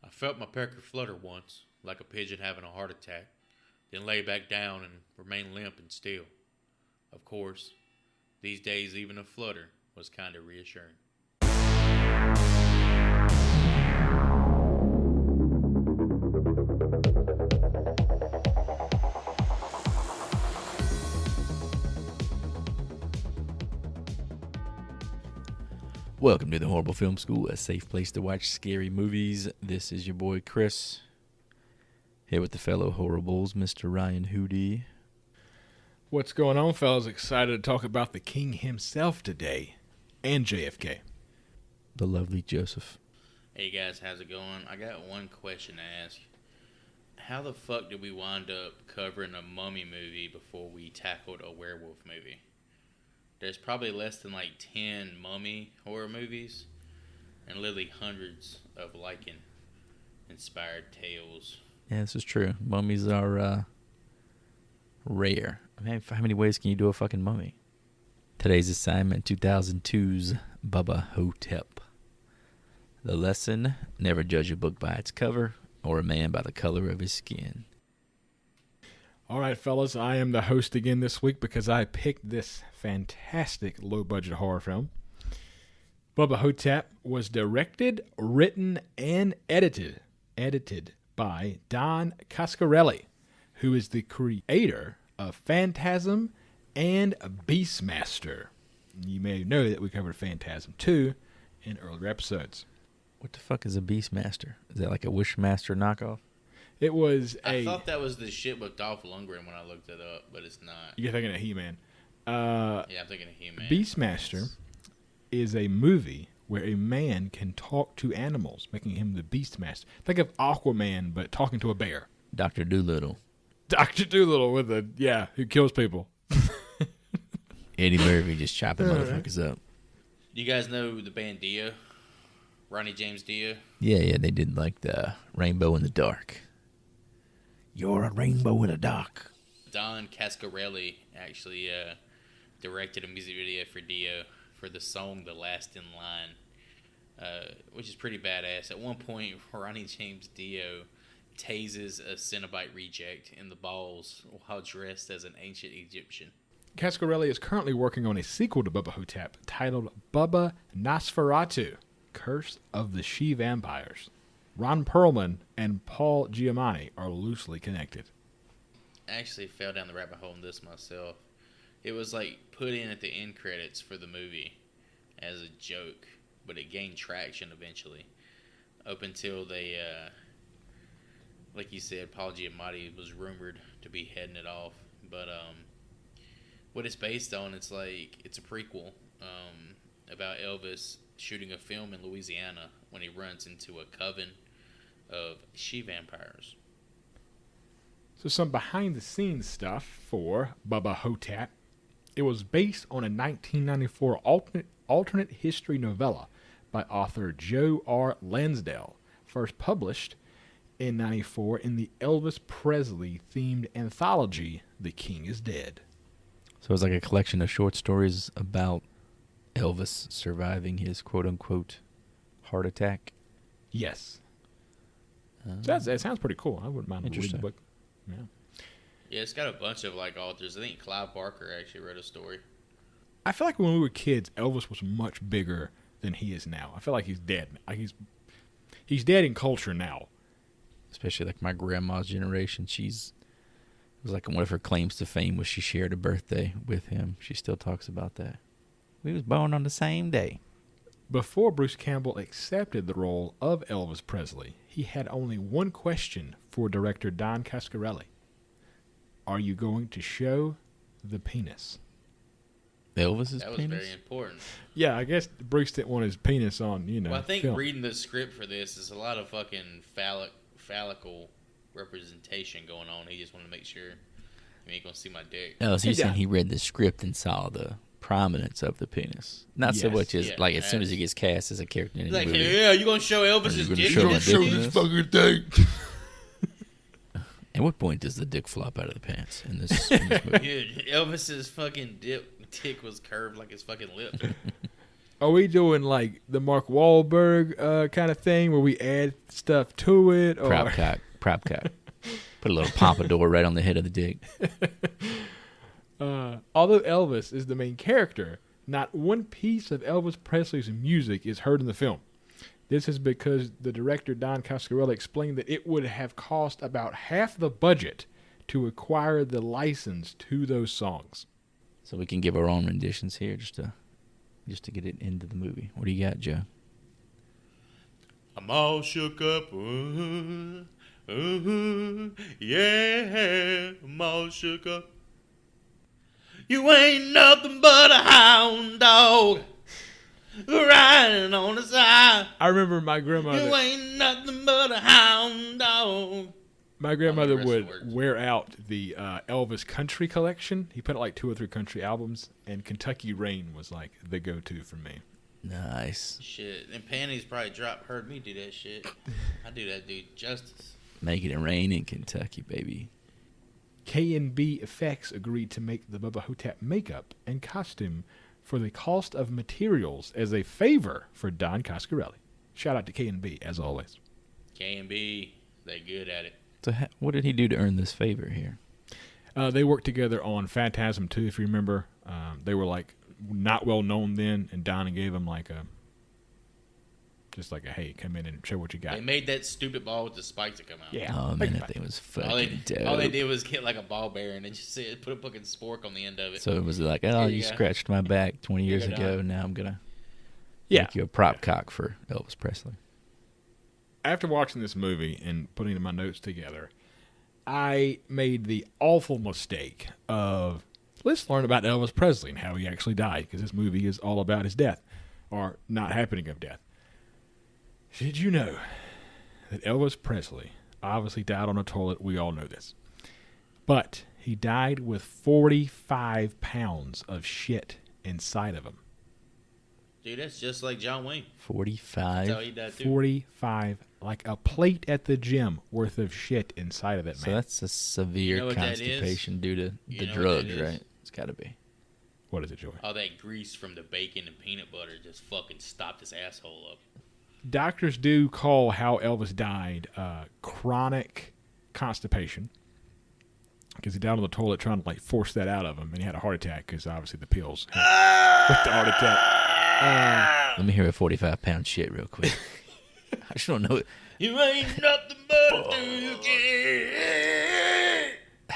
I felt my pecker flutter once, like a pigeon having a heart attack, then lay back down and remain limp and still. Of course, these days even a flutter was kind of reassuring. Welcome to the Horrible Film School, a safe place to watch scary movies. This is your boy Chris, here with the fellow horribles, Mr. Ryan Hootie. What's going on, fellas? Excited to talk about the king himself today, and JFK. The lovely Joseph. Hey guys, how's it going? I got one question to ask. How the fuck did we wind up covering a mummy movie before we tackled a werewolf movie? There's probably less than like 10 mummy horror movies, and literally hundreds of Lycan-inspired tales. Yeah, this is true. Mummies are rare. I mean, how many ways can you do a fucking mummy? Today's assignment, 2002's Bubba Ho-Tep. The lesson, never judge a book by its cover, or a man by the color of his skin. All right, fellas, I am the host again this week because I picked this fantastic low-budget horror film. Bubba Ho-Tep was directed, written, and edited by Don Coscarelli, who is the creator of Phantasm and Beastmaster. You may know that we covered Phantasm 2 in earlier episodes. What the fuck is a Beastmaster? Is that like a Wishmaster knockoff? It was I thought that was the shit with Dolph Lundgren when I looked it up, but it's not. You're thinking of He-Man. Yeah, I'm thinking of He-Man. Beastmaster is a movie where a man can talk to animals, making him the Beastmaster. Think of Aquaman, but talking to a bear. Dr. Doolittle. Dr. Doolittle who kills people. Eddie Murphy just chopping motherfuckers up. You guys know the band Dio? Ronnie James Dio? Yeah, they did like the Rainbow in the Dark. You're a rainbow in the dark. Don Coscarelli actually directed a music video for Dio for the song The Last in Line, which is pretty badass. At one point, Ronnie James Dio tases a Cenobite reject in the balls while dressed as an ancient Egyptian. Coscarelli is currently working on a sequel to Bubba Ho-Tep titled Bubba Nosferatu, Curse of the She-Vampires. Ron Perlman and Paul Giamatti are loosely connected. I actually fell down the rabbit hole in this myself. It was like put in at the end credits for the movie as a joke, but it gained traction eventually. Up until they, like you said, Paul Giamatti was rumored to be heading it off. But what it's based on, it's a prequel about Elvis shooting a film in Louisiana when he runs into a coven of she-vampires. So some behind-the-scenes stuff for Bubba Ho-Tep. It was based on a 1994 alternate history novella by author Joe R. Lansdale, first published in 1994 in the Elvis Presley-themed anthology The King is Dead. So it's like a collection of short stories about Elvis surviving his quote-unquote heart attack? Yes. That sounds pretty cool. I wouldn't mind reading the book. Yeah, it's got a bunch of authors. I think Clive Barker actually wrote a story. I feel like when we were kids, Elvis was much bigger than he is now. I feel like he's dead. He's dead in culture now. Especially like my grandma's generation. It was like one of her claims to fame was she shared a birthday with him. She still talks about that. We was born on the same day. Before Bruce Campbell accepted the role of Elvis Presley, he had only one question for director Don Coscarelli. Are you going to show the penis? Elvis's penis? That was very important. Yeah, I guess Bruce didn't want his penis on, Well, I think film. reading the script for this is a lot of fucking phallical representation going on. He just wanted to make sure you ain't going to see my dick. Oh, so you're saying he read the script and saw the prominence of the penis. Not so much as as soon as he gets cast as a character in the movie. Yeah, you gonna show Elvis's dick? Show this fucking thing. At what point does the dick flop out of the pants in this movie? Dude, Elvis's fucking dick was curved like his fucking lip. Are we doing like the Mark Wahlberg kind of thing where we add stuff to it? Or? Prop cock. Put a little pompadour right on the head of the dick. Although Elvis is the main character, not one piece of Elvis Presley's music is heard in the film. This is because the director Don Coscarelli explained that it would have cost about half the budget to acquire the license to those songs. So we can give our own renditions here just to get it into the movie. What do you got, Joe? I'm all shook up. Yeah, I'm all shook up. You ain't nothing but a hound dog riding on the side. I remember my grandmother. You ain't nothing but a hound dog. My grandmother would words. wear out the Elvis country collection. He put out like 2 or 3 country albums, and Kentucky Rain was like the go-to for me. Nice. Shit, and panties probably heard me do that shit. I do that dude justice. Making it rain in Kentucky, baby. K&B Effects agreed to make the Bubba Ho-Tep makeup and costume for the cost of materials as a favor for Don Coscarelli. Shout out to K&B, as always. K&B, they good at it. So what did he do to earn this favor here? They worked together on Phantasm 2, if you remember. They were like not well known then, and Don gave him like a hey, come in and show what you got. They made that stupid ball with the spikes that come out. Yeah. Oh, man, that thing was fucking dope. All they did was get like a ball bearing and just put a fucking spork on the end of it. So it was like, oh, you scratched my back 20 years ago. Now I'm going to make you a prop cock for Elvis Presley. After watching this movie and putting my notes together, I made the awful mistake of let's learn about Elvis Presley and how he actually died, because this movie is all about his death, or not happening of death. Did you know that Elvis Presley obviously died on a toilet? We all know this. But he died with 45 pounds of shit inside of him. Dude, that's just like John Wayne. 45? That's how he died too. 45, like a plate at the gym worth of shit inside of that man. So that's a severe constipation due to the drugs, right? It's got to be. What is it, Joey? All that grease from the bacon and peanut butter just fucking stopped his asshole up. Doctors do call how Elvis died chronic constipation, because he died on the toilet trying to like force that out of him, and he had a heart attack because obviously the pills with the heart attack. Let me hear a 45-pound shit real quick. I just don't know. You ain't nothing but a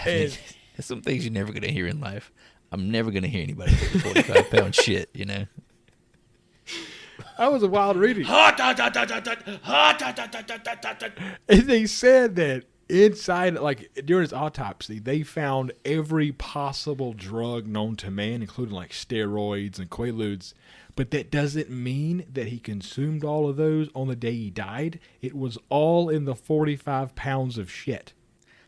There's some things you're never going to hear in life. I'm never going to hear anybody say 45-pound shit, you know? That was a wild reading. And they said that inside, like during his autopsy, they found every possible drug known to man, including like steroids and quaaludes. But that doesn't mean that he consumed all of those on the day he died. It was all in the 45 pounds of shit.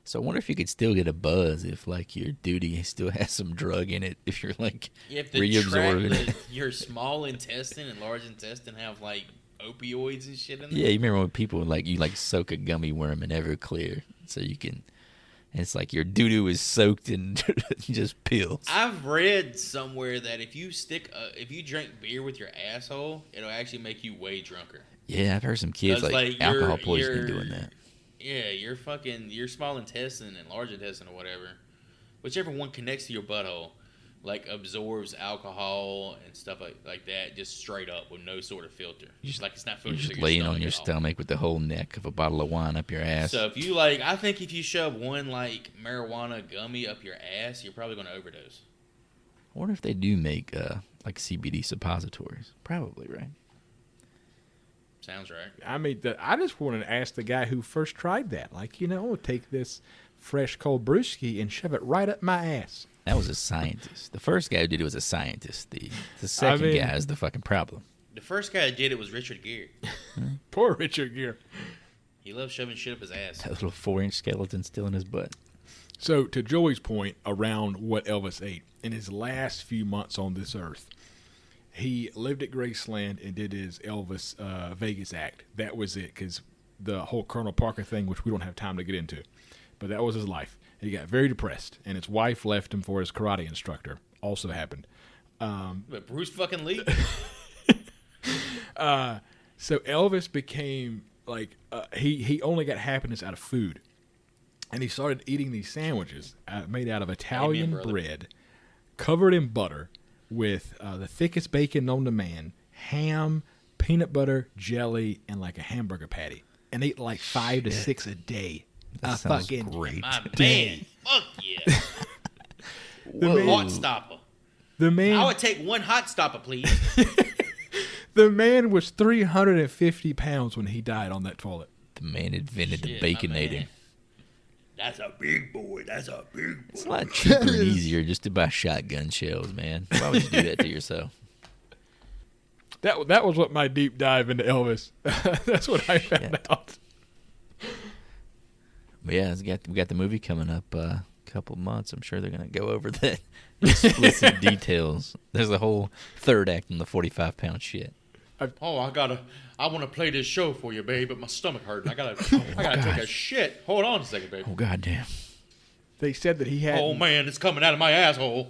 So I wonder if you could still get a buzz if, like, your duty still has some drug in it. If you're, like, reabsorbing. Your small intestine and large intestine have, like, opioids and shit in them. Yeah, you remember when people, like, you, like, soak a gummy worm in Everclear so you can... And it's like your doo-doo is soaked in just pills. I've read somewhere that if you drink beer with your asshole, it'll actually make you way drunker. Yeah, I've heard some kids, like alcohol poisoning doing that. Yeah, your small intestine and large intestine or whatever, whichever one connects to your butthole, like absorbs alcohol and stuff like that, just straight up with no sort of filter. Just like it's not filtered. You're just laying on your stomach with the whole neck of a bottle of wine up your ass. So if you I think if you shove one like marijuana gummy up your ass, you're probably going to overdose. I wonder if they do make like CBD suppositories. Probably, right? Sounds right. I mean, I just wanted to ask the guy who first tried that. Like, I'll take this fresh cold brewski and shove it right up my ass. That was a scientist. The first guy who did it was a scientist. The second guy is the fucking problem. The first guy who did it was Richard Gere. Poor Richard Gere. He loves shoving shit up his ass. That little 4-inch skeleton still in his butt. So, to Joey's point around what Elvis ate, in his last few months on this earth, he lived at Graceland and did his Elvis Vegas act. That was it, because the whole Colonel Parker thing, which we don't have time to get into, but that was his life. He got very depressed, and his wife left him for his karate instructor. Also happened. But Bruce fucking Lee? So Elvis became like he only got happiness out of food, and he started eating these sandwiches made out of Italian bread, covered in butter, with the thickest bacon known to man, ham, peanut butter, jelly, and like a hamburger patty, and ate like 5 to 6 a day. That sounds great. My man, fuck yeah. Hot stopper. The man. I would take one hot stopper, please. The man was 350 pounds when he died on that toilet. The man invented the baconator. That's a big boy. That's a big boy. It's a lot cheaper and easier just to buy shotgun shells, man. Why would you do that to yourself? That was what my deep dive into Elvis. That's what I found out. But yeah, we got the movie coming up a couple months. I'm sure they're going to go over the explicit details. There's a whole third act on the 45-pound shit. I want to play this show for you, babe, but my stomach hurt. I gotta take a shit. Hold on a second, babe. Oh, goddamn. They said that he had. Oh man, it's coming out of my asshole.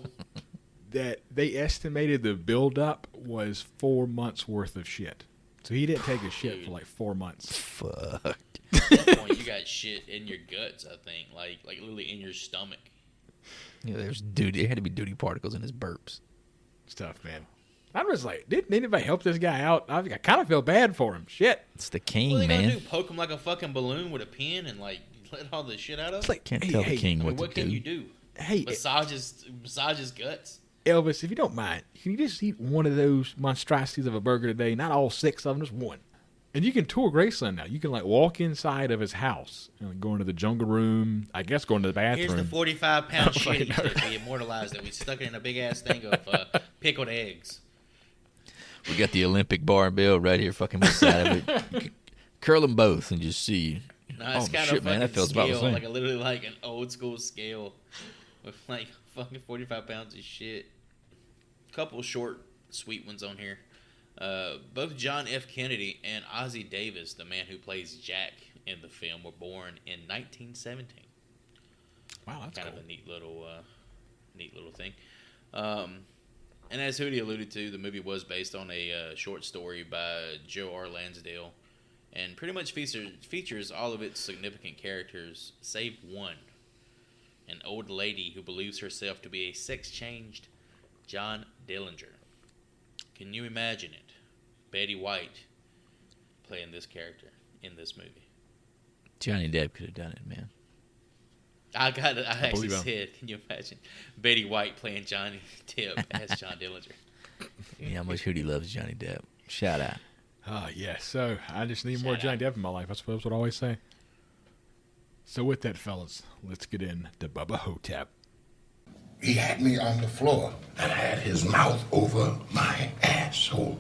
That they estimated the buildup was 4 months worth of shit. So he didn't take a shit for like 4 months. Fuck. At that point, you got shit in your guts. I think, like literally in your stomach. Yeah, there had to be duty particles in his burps. Stuff, man. I was like, didn't anybody help this guy out? I kind of feel bad for him. Shit. It's the king, What are they man. gonna do? Poke him like a fucking balloon with a pin and like let all the shit out of him? Can't tell the king what to What can do. you do? Hey, Massage his guts. Elvis, if you don't mind, can you just eat one of those monstrosities of a burger today? Not all 6 of them, just one. And you can tour Graceland now. You can like walk inside of his house and go into the jungle room. I guess go into the bathroom. Here's the 45-pound shit that we immortalized that we stuck it in a big ass thing of pickled eggs. We got the Olympic barbell right here fucking beside of it. Curl them both and just see. No, it's got shit, a man, that fucking feels about the scale, same. like literally like an old school scale with like fucking 45 pounds of shit. Couple short, sweet ones on here. Both John F. Kennedy and Ozzie Davis, the man who plays Jack in the film, were born in 1917. Wow, that's kind cool. of a neat little thing. And as Hootie alluded to, the movie was based on a short story by Joe R. Lansdale, and pretty much features all of its significant characters, save one, an old lady who believes herself to be a sex-changed John Dillinger. Can you imagine it? Betty White playing this character in this movie. Johnny Depp could have done it, man. I actually said, can you imagine Betty White playing Johnny Depp as John Dillinger? You know how much Hootie loves Johnny Depp. Shout out. Oh, yeah. So I just need more Johnny Depp in my life, I suppose what I always say. So with that, fellas, let's get into Bubba Ho-Tep. He had me on the floor and had his mouth over my asshole.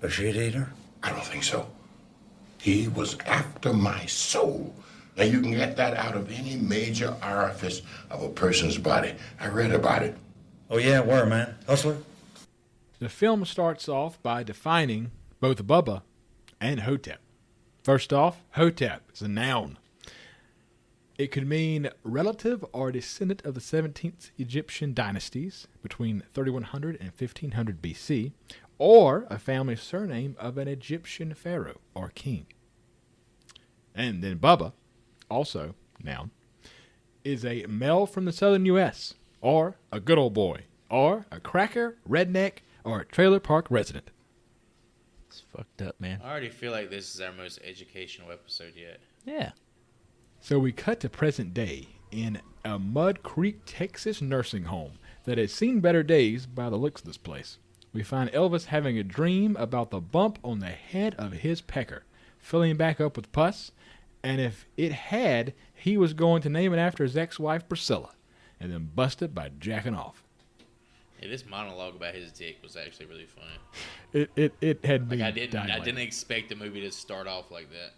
A shit eater? I don't think so. He was after my soul. Now, you can get that out of any major orifice of a person's body. I read about it. Oh, yeah, where, man? Hustler? The film starts off by defining both Bubba and Ho-Tep. First off, Ho-Tep is a noun. It could mean relative or descendant of the 17th Egyptian dynasties between 3100 and 1500 BC, or a family surname of an Egyptian pharaoh or king. And then Bubba, also noun, is a male from the southern U.S., or a good old boy, or a cracker, redneck, or a trailer park resident. It's fucked up, man. I already feel like this is our most educational episode yet. Yeah. So we cut to present day in a Mud Creek, Texas nursing home that has seen better days by the looks of this place. We find Elvis having a dream about the bump on the head of his pecker, filling back up with pus, and if it had, he was going to name it after his ex-wife Priscilla, and then bust it by jacking off. Yeah, this monologue about his dick was actually really funny. It had me Like I dying. didn't expect the movie to start off like that.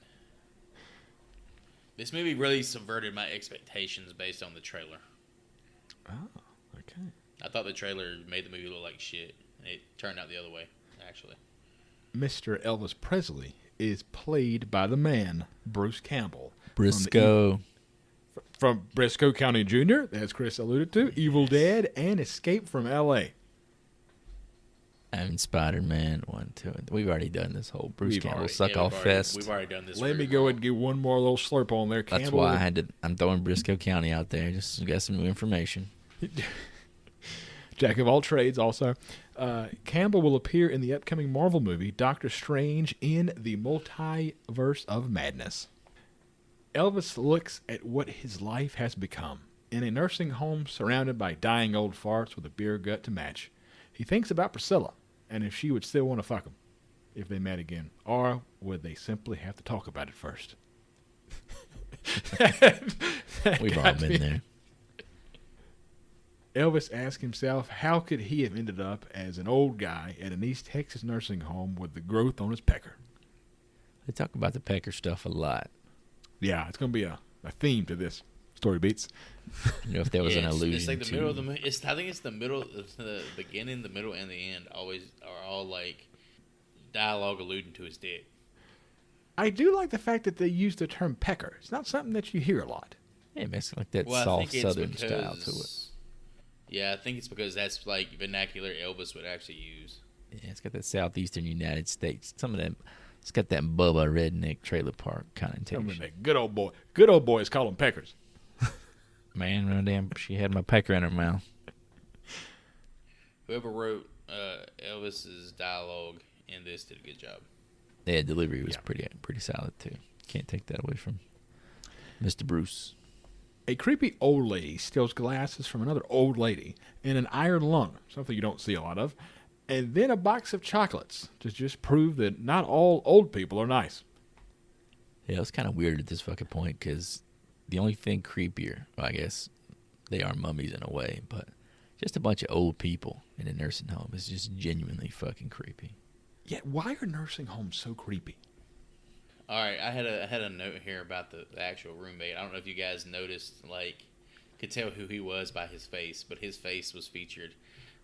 This movie really subverted my expectations based on the trailer. Oh, okay. I thought the trailer made the movie look like shit. It turned out the other way, actually. Mr. Elvis Presley is played by the man, Bruce Campbell. Briscoe. From Briscoe County Jr., as Chris alluded to, Evil Dead, and Escape from L.A. I mean, Spider-Man 1, 2. We've already done this whole Bruce We've Campbell already- suck-off fest. We've already done this. Let me for- go and get one more little slurp on there. That's Campbell why I will- had to. I'm throwing Briscoe County out there. Just got some new information. Jack of all trades, also. Campbell will appear in the upcoming Marvel movie Doctor Strange in the Multiverse of Madness. Elvis looks at what his life has become. In a nursing home surrounded by dying old farts with a beer gut to match, he thinks about Priscilla and if she would still want to fuck him if they met again, or would they simply have to talk about it first? We've all been there. Elvis asked himself, how could he have ended up as an old guy at an East Texas nursing home with the growth on his pecker? They talk about the pecker stuff a lot. Yeah, it's going to be a theme to this Story Beats. You know, if there was an allusion It's like the to middle of the movie. I think it's the middle, the beginning, the middle, and the end. Always are all like dialogue alluding to his dick. I do like the fact that they use the term pecker. It's not something that you hear a lot. yeah, basically like that Well, I soft think it's Southern style to it. because- Yeah, I think it's because that's like vernacular Elvis would actually use. Yeah, it's got that southeastern United States. Some of that. It's got that Bubba redneck trailer park connotation. I mean, that good old boy. Good old boys call them peckers. Man, no damn, she had my pecker in her mouth. Whoever wrote Elvis's dialogue in this did a good job. Yeah, delivery was Yeah. pretty solid too. Can't take that away from Mr. Bruce. A creepy old lady steals glasses from another old lady and an iron lung, something you don't see a lot of, and then a box of chocolates to just prove that not all old people are nice. Yeah, it was kind of weird at this fucking point because the only thing creepier, well, I guess they are mummies in a way, but just a bunch of old people in a nursing home is just genuinely fucking creepy. Yet, why are nursing homes so creepy? All right, I had a note here about the actual roommate. I don't know if you guys noticed, like, could tell who he was by his face, but his face was featured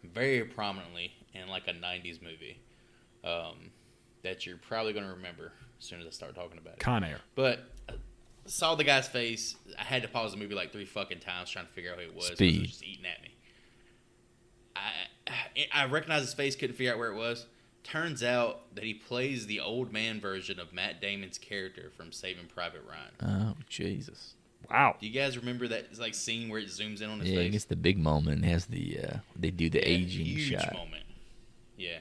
very prominently in like a '90s movie that you're probably going to remember as soon as I start talking about it. Con Air. But saw the guy's face. I had to pause the movie like 3 fucking times trying to figure out who it was. Speed. He was just eating at me. I recognized his face, couldn't figure out where it was. Turns out that he plays the old man version of Matt Damon's character from Saving Private Ryan. Oh, Jesus. Wow. Do you guys remember that like scene where it zooms in on his Yeah, I face? guess the big moment has the, they do the Yeah, aging huge shot. moment. Yeah.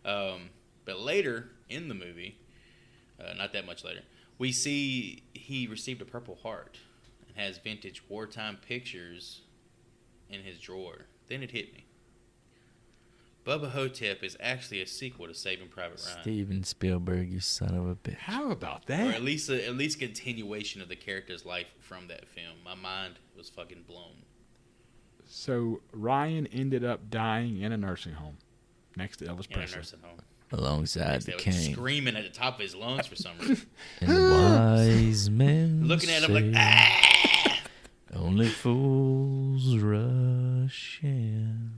But later in the movie, not that much later, we see he received a Purple Heart and has vintage wartime pictures in his drawer. Then it hit me. Bubba Ho-Tep is actually a sequel to Saving Private Ryan. Steven Spielberg, you son of a bitch. How about Or that? at least continuation of the character's life from that film. My mind was fucking blown. So, Ryan ended up dying in a nursing home next to Elvis In a Presley. nursing home. Alongside the They were king. screaming at the top of his lungs for some reason. And the wise men Looking at him say, like, ah! only fools rush in.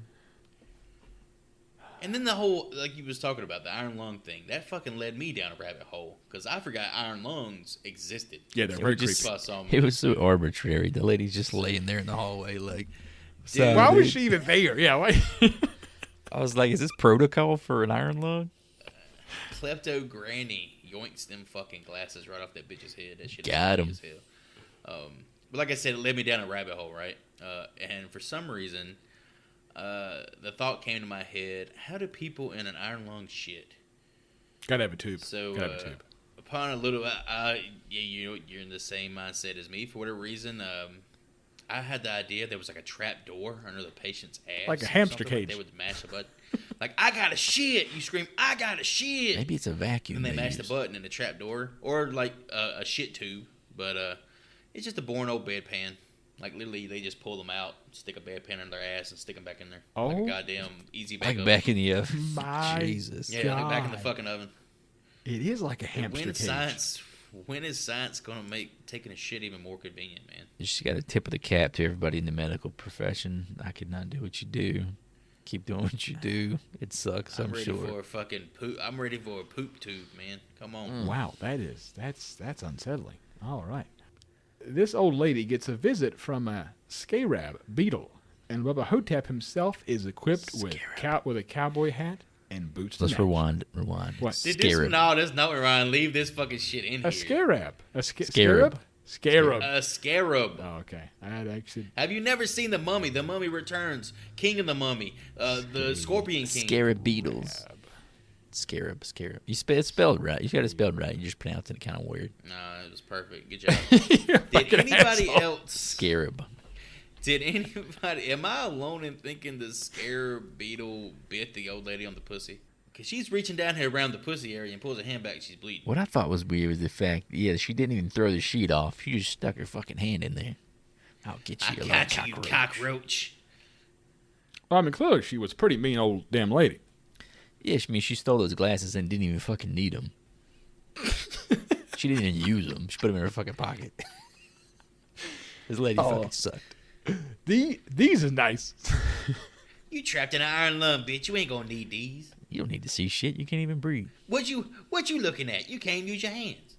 And then the whole, like you was talking about, the iron lung thing, that fucking led me down a rabbit hole. Because I forgot iron lungs existed. Yeah, they're It very was just- creepy. I saw 'em. It was so arbitrary. The lady's just laying there in the hallway like... Dude, Why was she even there? Yeah, why? I was like, is this protocol for an iron lung? Klepto Granny yoinks them fucking glasses right off that bitch's head. That shit is Got funny 'em. as hell. But like I said, it led me down a rabbit hole, right? And for some reason, the thought came to my head: how do people in an iron lung shit? Gotta have a tube. So Gotta have a tube. upon a little, you're in the same mindset as me. For whatever reason, I had the idea there was like a trap door under the patient's ass, Like a or hamster something, cage. They would mash a button, like I got to shit. You scream, I got to shit. Maybe it's a vacuum. And they mash the use. button in the trap door, or like a shit tube. But it's just a boring old bedpan. Like literally, they just pull them out, stick a bedpan in their ass, and stick them back in there. Like Oh. a goddamn easy bake Like oven. back in the oven. My Jesus. Yeah, like back in the God. fucking oven. It is like a hamster cage. When is science gonna make taking a shit even more convenient, man? You just got a tip of the cap to everybody in the medical profession. I could not do what you do. Keep doing what you do. It sucks, I'm ready sure. for a fucking poop. I'm ready for a poop tube, man. Come on. Wow, that's unsettling. All right. This old lady gets a visit from a scarab beetle, and Bubba Ho-Tep himself is equipped with a cowboy hat and boots. Let's to match. rewind. What? Scarab. No, there's no Ryan. Leave this fucking shit in here. A scarab. Scarab. Scarab. A scarab. Oh, okay. I had actually. Have you never seen The Mummy? The Mummy Returns. King of the Mummy. The Scorpion King. Scarab beetles. Scarab. It's spelled right. You got it spelled right. You just pronouncing it kind of weird. No, it was perfect. Good job. Did anybody else? Scarab. Did anybody? Am I alone in thinking the scarab beetle bit the old lady on the pussy? Because she's reaching down here around the pussy area and pulls her hand back. She's bleeding. What I thought was weird was the fact, she didn't even throw the sheet off. She just stuck her fucking hand in there. I'll get you, I you got little you, cockroach. cockroach. Well, I mean, clearly she was a pretty mean old damn lady. Yeah, she stole those glasses and didn't even fucking need them. She didn't even use them. She put them in her fucking pocket. This lady fucking sucked. These are nice. You trapped in an iron lung, bitch. You ain't gonna need these. You don't need to see shit. You can't even breathe. What you looking at? You can't use your hands.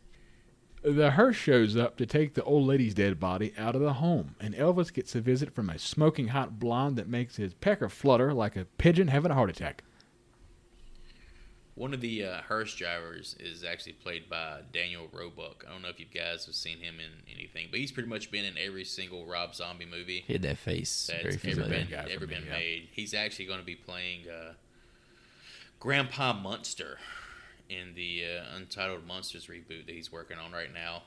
The hearse shows up to take the old lady's dead body out of the home, and Elvis gets a visit from a smoking hot blonde that makes his pecker flutter like a pigeon having a heart attack. One of the hearse drivers is actually played by Daniel Roebuck. I don't know if you guys have seen him in anything, but he's pretty much been in every single Rob Zombie movie He had that face. Very that's ever familiar. been made. He's actually going to be playing Grandpa Munster in the Untitled Monsters reboot that he's working on right now.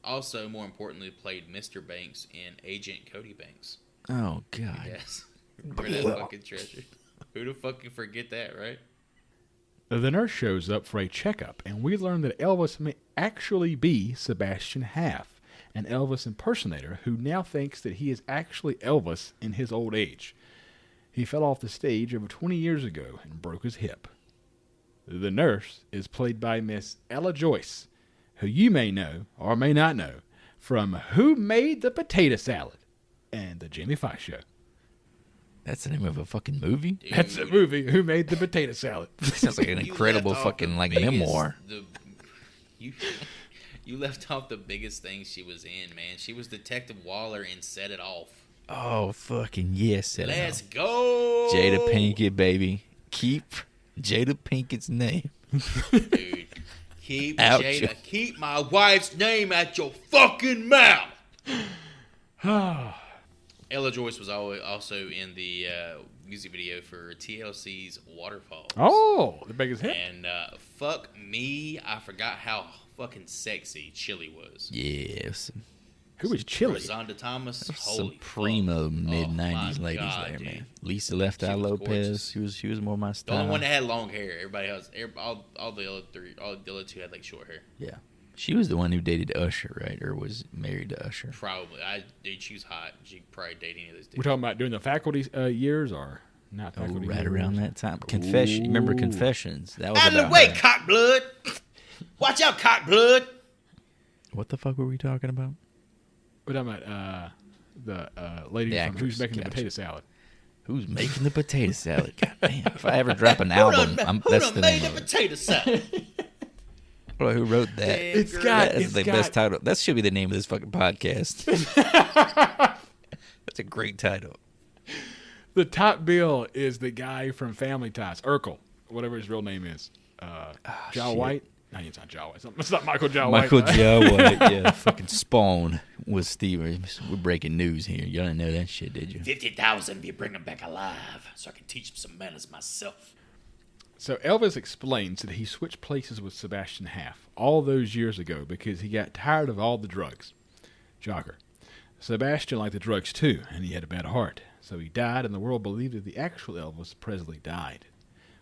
Also, more importantly, played Mr. Banks in Agent Cody Banks. Oh, God. Yes. Remember that fucking treasure? Who the fuck can forget that, right? The nurse shows up for a checkup, and we learn that Elvis may actually be Sebastian Haff, an Elvis impersonator who now thinks that he is actually Elvis in his old age. He fell off the stage over 20 years ago and broke his hip. The nurse is played by Miss Ella Joyce, who you may know or may not know from Who Made the Potato Salad and The Jamie Foxx Show. That's the name of a fucking movie? Dude, That's the movie, Who Made the Potato Salad. Sounds like an you incredible left off fucking, the biggest- memoir. You left off the biggest thing she was in, man. She was Detective Waller in Set It Off. Oh, fucking yes. Let's go! Jada Pinkett, baby. Keep Jada Pinkett's name. Dude, keep Ouch. Jada, keep my wife's name at your fucking mouth. Ella Joyce was also in the music video for TLC's Waterfalls. Oh, the biggest hit. And fuck me, I forgot how fucking sexy Chili was. Yes. Who was Chili? Rosanda Thomas, Some holy primo fuck. mid-90s Oh, my ladies God, there, dude. man. Lisa Left Eye She was Lopez. gorgeous. She was more my The style. only one that had long hair. Everybody else, all the other two had like short hair. Yeah. She was the one who dated Usher, right? Or was married to Usher. Probably. Dude, she was hot. She could probably date any of those dudes. We're talking about during the faculty years or not Oh, faculty right years? around that time. Confession. Remember Ooh. Confessions? That was Out of the about way, her. cockblood! Watch out, cockblood! What the fuck were we talking about? We're talking about the lady The from Who's actress, Making the gotcha. Potato Salad. Who's making the potato salad? God damn. If I ever drop an album, Who that's done the made name the of it. potato salad? Well, who wrote that? Damn, It's girl. got- That's it's the best title. That should be the name of this fucking podcast. That's a great title. The top bill is the guy from Family Ties, Urkel, whatever his real name is. Jal shit. White? No, it's not Jal White. It's not Michael Jal Michael White. J. White, yeah. Fucking Spawn was Steve. We're breaking news here. You didn't know that shit, did you? 50,000 if you bring him back alive, so I can teach him some manners myself. So Elvis explains that he switched places with Sebastian Haff all those years ago because he got tired of all the drugs. Shocker. Sebastian liked the drugs too, and he had a bad heart. So he died, and the world believed that the actual Elvis Presley died.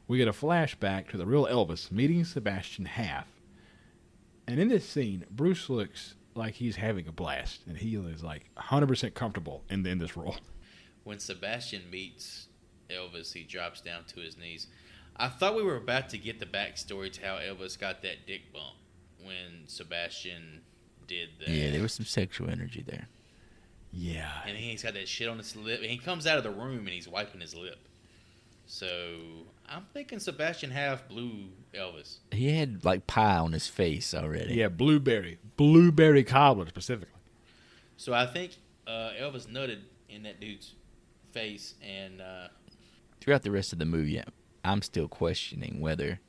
We get a flashback to the real Elvis meeting Sebastian Haff. And in this scene, Bruce looks like he's having a blast, and he is like 100% comfortable in this role. When Sebastian meets Elvis, he drops down to his knees. I thought we were about to get the backstory to how Elvis got that dick bump when Sebastian did that. Yeah, there was some sexual energy there. Yeah. And he's got that shit on his lip. And he comes out of the room and he's wiping his lip. So I'm thinking Sebastian Haff blew Elvis. He had like pie on his face already. Yeah, blueberry cobbler specifically. So I think Elvis nutted in that dude's face. And Throughout the rest of the movie, I'm still questioning whether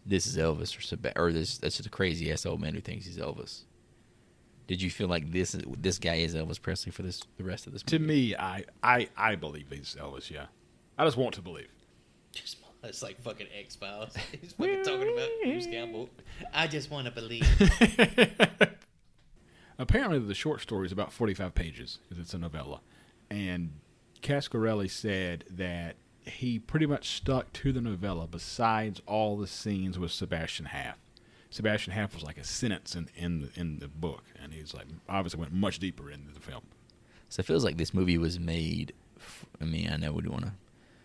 this is Elvis or that's just a crazy ass old man who thinks he's Elvis. Did you feel like this guy is Elvis Presley for the rest of this movie? To me, I believe he's Elvis. Yeah, I just want to believe. It's like fucking X-Files. He's fucking talking about Bruce Campbell. I just want to believe. Apparently, the short story is about 45 pages because it's a novella, and Cascarelli said that he pretty much stuck to the novella besides all the scenes with Sebastian Haff. Sebastian Haff was like a sentence in the book, and he's like obviously went much deeper into the film. So it feels like this movie was made. I mean, I know we don't want to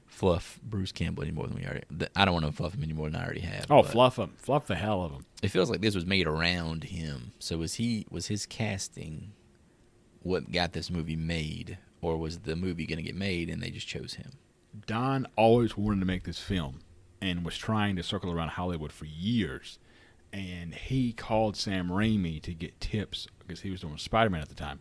fluff Bruce Campbell any more than we already. I don't want to fluff him any more than I already have. Oh, fluff him, fluff the hell of him. It feels like this was made around him. So was his casting what got this movie made, or was the movie going to get made and they just chose him? Don always wanted to make this film and was trying to circle around Hollywood for years. And he called Sam Raimi to get tips because he was doing Spider-Man at the time.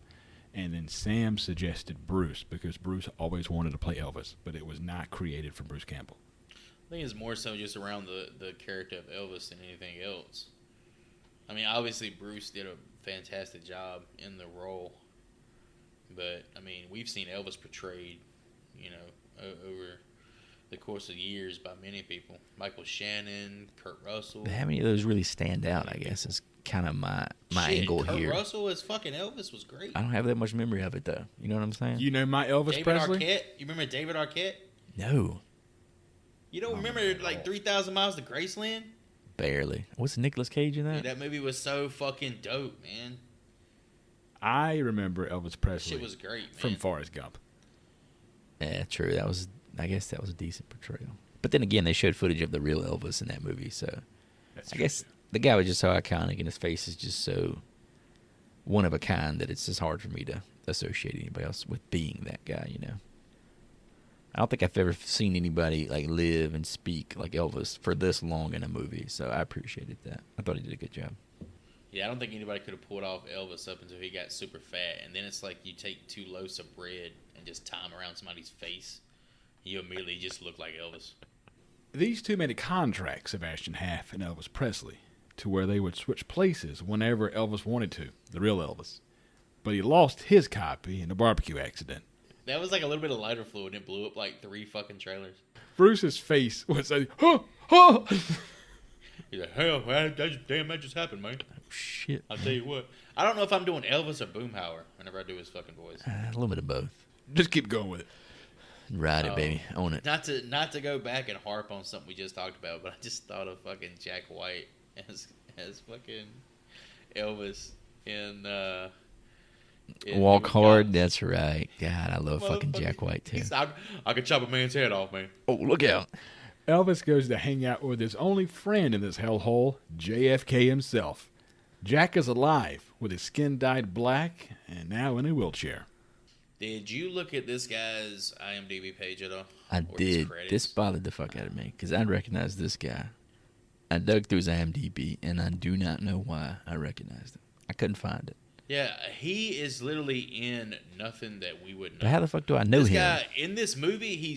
And then Sam suggested Bruce because Bruce always wanted to play Elvis, but it was not created for Bruce Campbell. I think it's more so just around the character of Elvis than anything else. I mean, obviously Bruce did a fantastic job in the role, but I mean, we've seen Elvis portrayed, over the course of years by many people. Michael Shannon, Kurt Russell. But how many of those really stand out, I guess, is kind of my angle Kurt here. Kurt Russell as fucking Elvis was great. I don't have that much memory of it, though. You know what I'm saying? You know my Elvis David Presley? Arquette? You remember David Arquette? No. You don't remember, like, 3,000 Miles to Graceland? Barely. What's Nicolas Cage in that? Dude, that movie was so fucking dope, man. I remember Elvis Presley Shit was great, man. from Forrest Gump. Yeah, true. I guess that was a decent portrayal. But then again, they showed footage of the real Elvis in that movie, so That's I true, guess too. the guy was just so iconic, and his face is just so one of a kind that it's just hard for me to associate anybody else with being that guy. I don't think I've ever seen anybody like live and speak like Elvis for this long in a movie, so I appreciated that. I thought he did a good job. Yeah, I don't think anybody could have pulled off Elvis up until he got super fat, and then it's like you take 2 loaves of bread and just tie them around somebody's face. You immediately just look like Elvis. These two made a contract, Sebastian Haff and Elvis Presley, to where they would switch places whenever Elvis wanted to, the real Elvis. But he lost his copy in a barbecue accident. That was like a little bit of lighter fluid, and it blew up like 3 fucking trailers. Bruce's face was like, huh, huh. He's like, hell, man, that just happened, man. Oh, shit. I'll tell you what. I don't know if I'm doing Elvis or Boomhauer whenever I do his fucking voice. A little bit of both. Just keep going with it. Ride it, baby. Own it. Not to go back and harp on something we just talked about, but I just thought of fucking Jack White as fucking Elvis in Walk Human Hard, Cops. that's right. God, I love fucking Jack White, too. I could chop a man's head off, man. Oh, look out. Elvis goes to hang out with his only friend in this hellhole, JFK himself. Jack is alive, with his skin dyed black, and now in a wheelchair. Did you look at this guy's IMDb page at all? I Or his did. credits? This bothered the fuck out of me because I recognized this guy. I dug through his IMDb, and I do not know why I recognized him. I couldn't find it. Yeah, he is literally in nothing that we would know. But how the fuck do I know This him? guy in this movie, he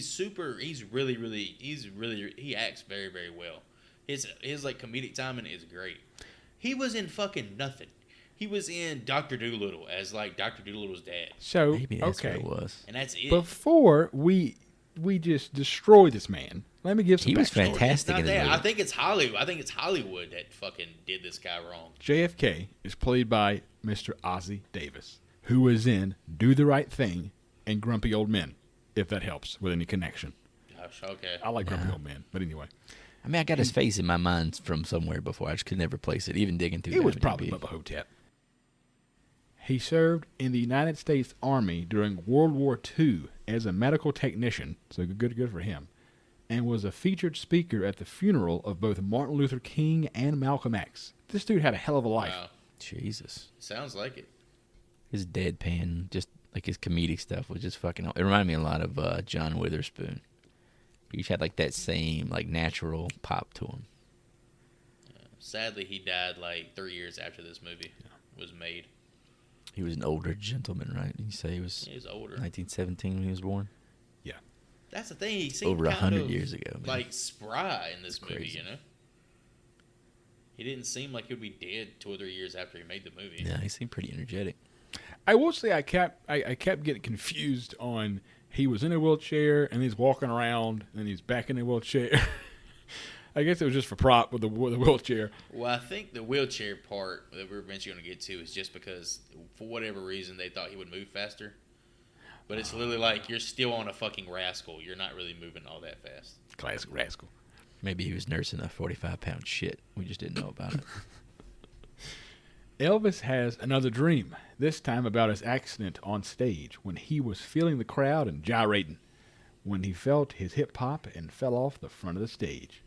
acts very, very well. His like comedic timing is great. He was in fucking nothing. He was in Dr. Dolittle as like Dr. Dolittle's dad, So, Maybe that's okay, what it was. and that's it. before we just destroy this man, let me give some He was backstory. It's fantastic not in the that. movie. I think it's Hollywood. I think it's Hollywood that fucking did this guy wrong. JFK is played by Mr. Ozzie Davis, who was in Do the Right Thing and Grumpy Old Men, if that helps with any connection. Gosh, okay. I like Grumpy Old Men, but anyway. I mean, I got his face in my mind from somewhere before. I just could never place it, even digging through It the was IMDb. probably Bubba Ho-Tep. He served in the United States Army during World War II as a medical technician, so good for him, and was a featured speaker at the funeral of both Martin Luther King and Malcolm X. This dude had a hell of a life. Wow. Jesus. Sounds like it. His deadpan, just like his comedic stuff was just fucking. It reminded me a lot of John Witherspoon. He just had like that same like natural pop to him. Sadly, he died like 3 years after this movie was made. He was an older gentleman, right? Did you say he was He was older. 1917 when he was born? Yeah. That's the thing. He seemed over kind 100 of, years ago, man. like spry in this movie. crazy. You know, he didn't seem like he would be dead 2 or 3 years after he made the movie. Yeah, he seemed pretty energetic. I will say I kept getting confused on he was in a wheelchair and he's walking around and he's back in a wheelchair. I guess it was just for prop with the wheelchair. Well, I think the wheelchair part that we're eventually going to get to is just because, for whatever reason, they thought he would move faster. But it's literally like you're still on a fucking rascal. You're not really moving all that fast. Classic rascal. Maybe he was nursing a 45-pound shit. We just didn't know about it. Elvis has another dream, this time about his accident on stage when he was feeling the crowd and gyrating, when he felt his hip pop and fell off the front of the stage.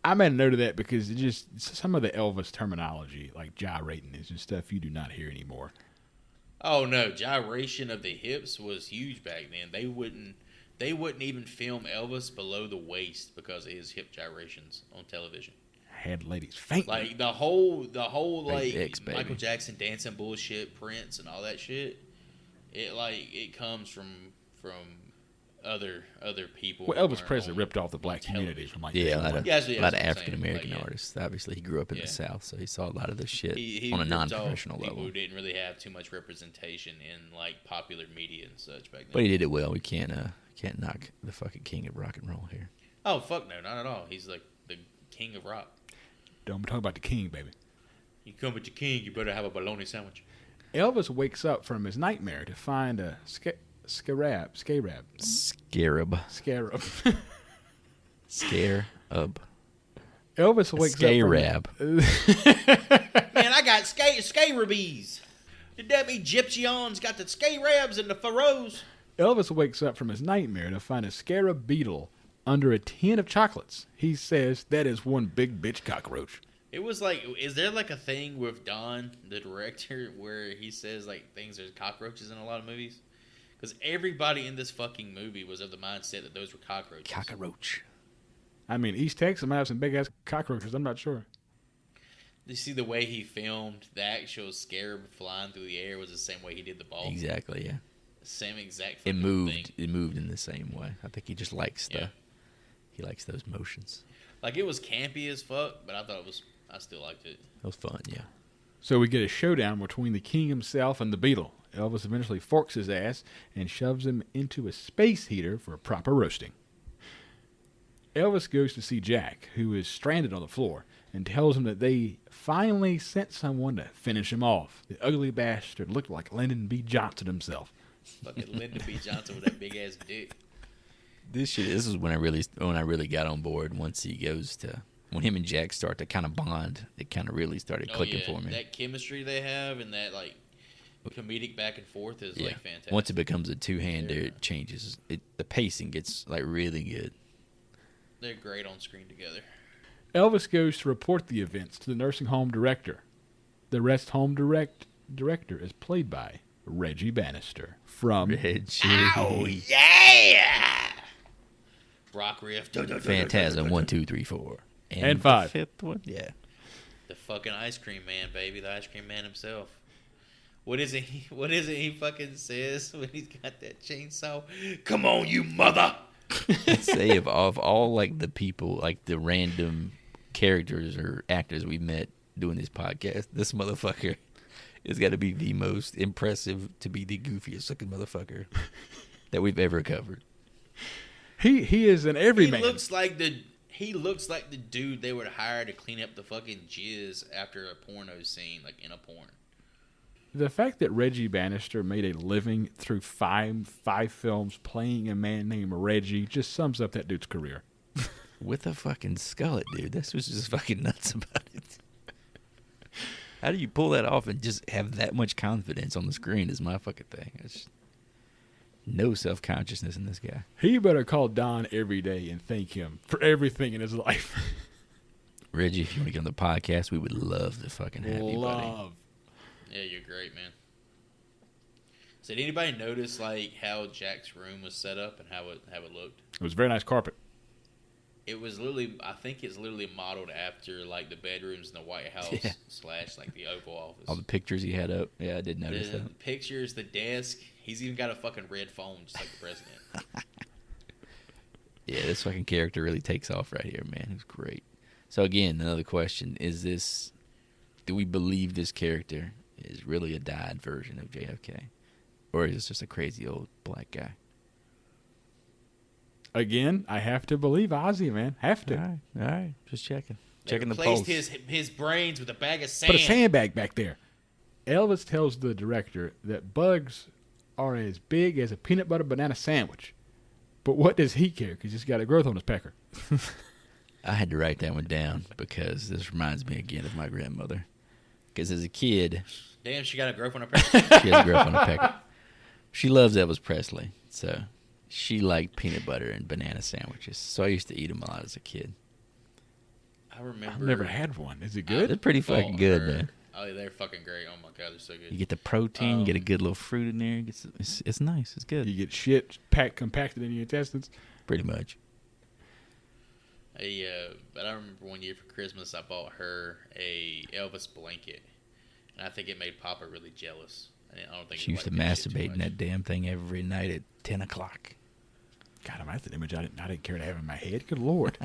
I made a note of that because it just some of the Elvis terminology, like gyrating, is just stuff you do not hear anymore. Oh no, gyration of the hips was huge back then. They wouldn't even film Elvis below the waist because of his hip gyrations on television. Had ladies faint. Like the whole like X, baby. Michael Jackson dancing bullshit, Prince and all that shit. It comes from other people. Well, who Elvis aren't Presley on- ripped off the black on community television. from like Yeah, day a lot one. of, Yeah, that's what I'm saying. African American Like, yeah. artists. Obviously, he grew up in Yeah. the South, so he saw a lot of this shit He on a ripped off non-professional people level. who didn't really have too much representation in like popular media and such back then. But he did it well. We can't knock the fucking king of rock and roll here. Oh fuck no, not at all. He's like the king of rock. Don't talk about the king, baby. You come with your king, you better have a bologna sandwich. Elvis wakes up from his nightmare to find a scarab. Scarab. Scare-ub. Elvis wakes Scarab. up. Man, I got scarabs. Did that mean Gypsyons got the scarabs and the pharaohs? Elvis wakes up from his nightmare to find a scarab beetle under a tin of chocolates. He says that is one big bitch cockroach. It was like, is there like a thing with Don, the director, where he says like things there's cockroaches in a lot of movies? Because everybody in this fucking movie was of the mindset that those were cockroaches. Cockroach. I mean, East Texas might have some big ass cockroaches. I'm not sure. You see the way he filmed the actual scarab flying through the air was the same way he did the ball. Exactly, yeah. Same exact It fucking moved. thing. It moved in the same way. I think he just likes Yeah. he likes those motions. Like it was campy as fuck, but I still liked it. That was fun, yeah. So we get a showdown between the king himself and the beetle. Elvis eventually forks his ass and shoves him into a space heater for proper roasting. Elvis goes to see Jack, who is stranded on the floor, and tells him that they finally sent someone to finish him off. The ugly bastard looked like Lyndon B. Johnson himself. Fucking Lyndon B. Johnson with that big ass dick. This is when I really got on board. Once he goes to when him and Jack start to kind of bond, it kind of really started clicking for me. That chemistry they have and that like comedic back and forth is like fantastic. Once it becomes a two-hander, it changes. The pacing gets like really good. They're great on screen together. Elvis goes to report the events to the nursing home director. The rest home director is played by Reggie Bannister from Reggie. Yeah! Rock riff. Phantasm 1, 2, 3, 4, And the 5. fifth one. Yeah. The fucking ice cream man, baby. The ice cream man himself. What is it he fucking says when he's got that chainsaw? Come on, you mother! Say of all like the people, like the random characters or actors we met doing this podcast, this motherfucker has got to be the most impressive to be the goofiest looking motherfucker that we've ever covered. He is an everyman. He looks like the dude they would hire to clean up the fucking jizz after a porno scene, like in a porn. The fact that Reggie Bannister made a living through five films playing a man named Reggie just sums up that dude's career. With a fucking skullet, dude. That's what's just fucking nuts about it. How do you pull that off and just have that much confidence on the screen is my fucking thing. It's no self-consciousness in this guy. He better call Don every day and thank him for everything in his life. Reggie, if you want to get on the podcast, we would love to fucking have you, buddy. Love. Yeah, you're great, man. So did anybody notice like how Jack's room was set up and how it looked? It was very nice carpet. It was literally, I think it's literally modeled after like the bedrooms in the White House / like the Oval Office. All the pictures he had up. Yeah, I did notice The that. pictures, the desk. He's even got a fucking red phone, just like the president. Yeah, this fucking character really takes off right here, man. It was great. So again, another question: do we believe this character is really a dyed version of JFK, or is this just a crazy old black guy? Again, I have to believe Ozzy, man. Have to. All right, just checking. They Checking the replaced pulse. his brains with a bag of sand. Put a sandbag back there. Elvis tells the director that bugs are as big as a peanut butter banana sandwich. But what does he care? Because he's got a growth on his pecker. I had to write that one down because this reminds me again of my grandmother. Because as a kid, Damn, she got a growth on her pecker. she has a growth on her pecker. She loves Elvis Presley, so she liked peanut butter and banana sandwiches. So I used to eat them a lot as a kid. I remember. I've never had one. Is it good? They're pretty fucking good, man. Oh, they're fucking great. Oh my god, they're so good. You get the protein, you get a good little fruit in there. It's nice. It's good. You get shit compacted in your intestines. Pretty much. But I remember one year for Christmas, I bought her a Elvis blanket, and I think it made Papa really jealous. I don't think She used to masturbate in that damn thing every night at 10 o'clock. God, that's an image I didn't care to have in my head. Good Lord.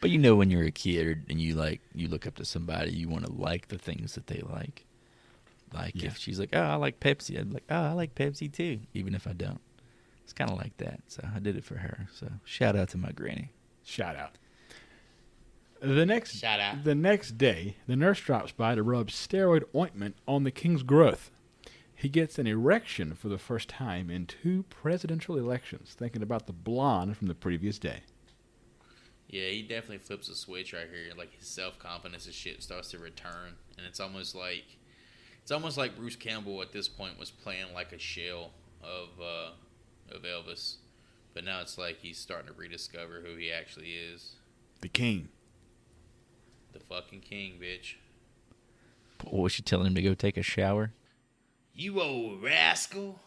But you know when you're a kid and you look up to somebody, you want to like the things that they like. Like if she's like, oh, I like Pepsi, I'd be like, oh, I like Pepsi too, even if I don't. It's kind of like that. So I did it for her. So shout out to my granny. Shout out. The next day, the nurse drops by to rub steroid ointment on the king's growth. He gets an erection for the first time in 2 presidential elections, thinking about the blonde from the previous day. Yeah, he definitely flips a switch right here. Like his self-confidence and shit starts to return, and it's almost like Bruce Campbell at this point was playing like a shell of Elvis, but now it's like he's starting to rediscover who he actually is. The king. The fucking king, bitch. What was she telling him to go take a shower? You old rascal!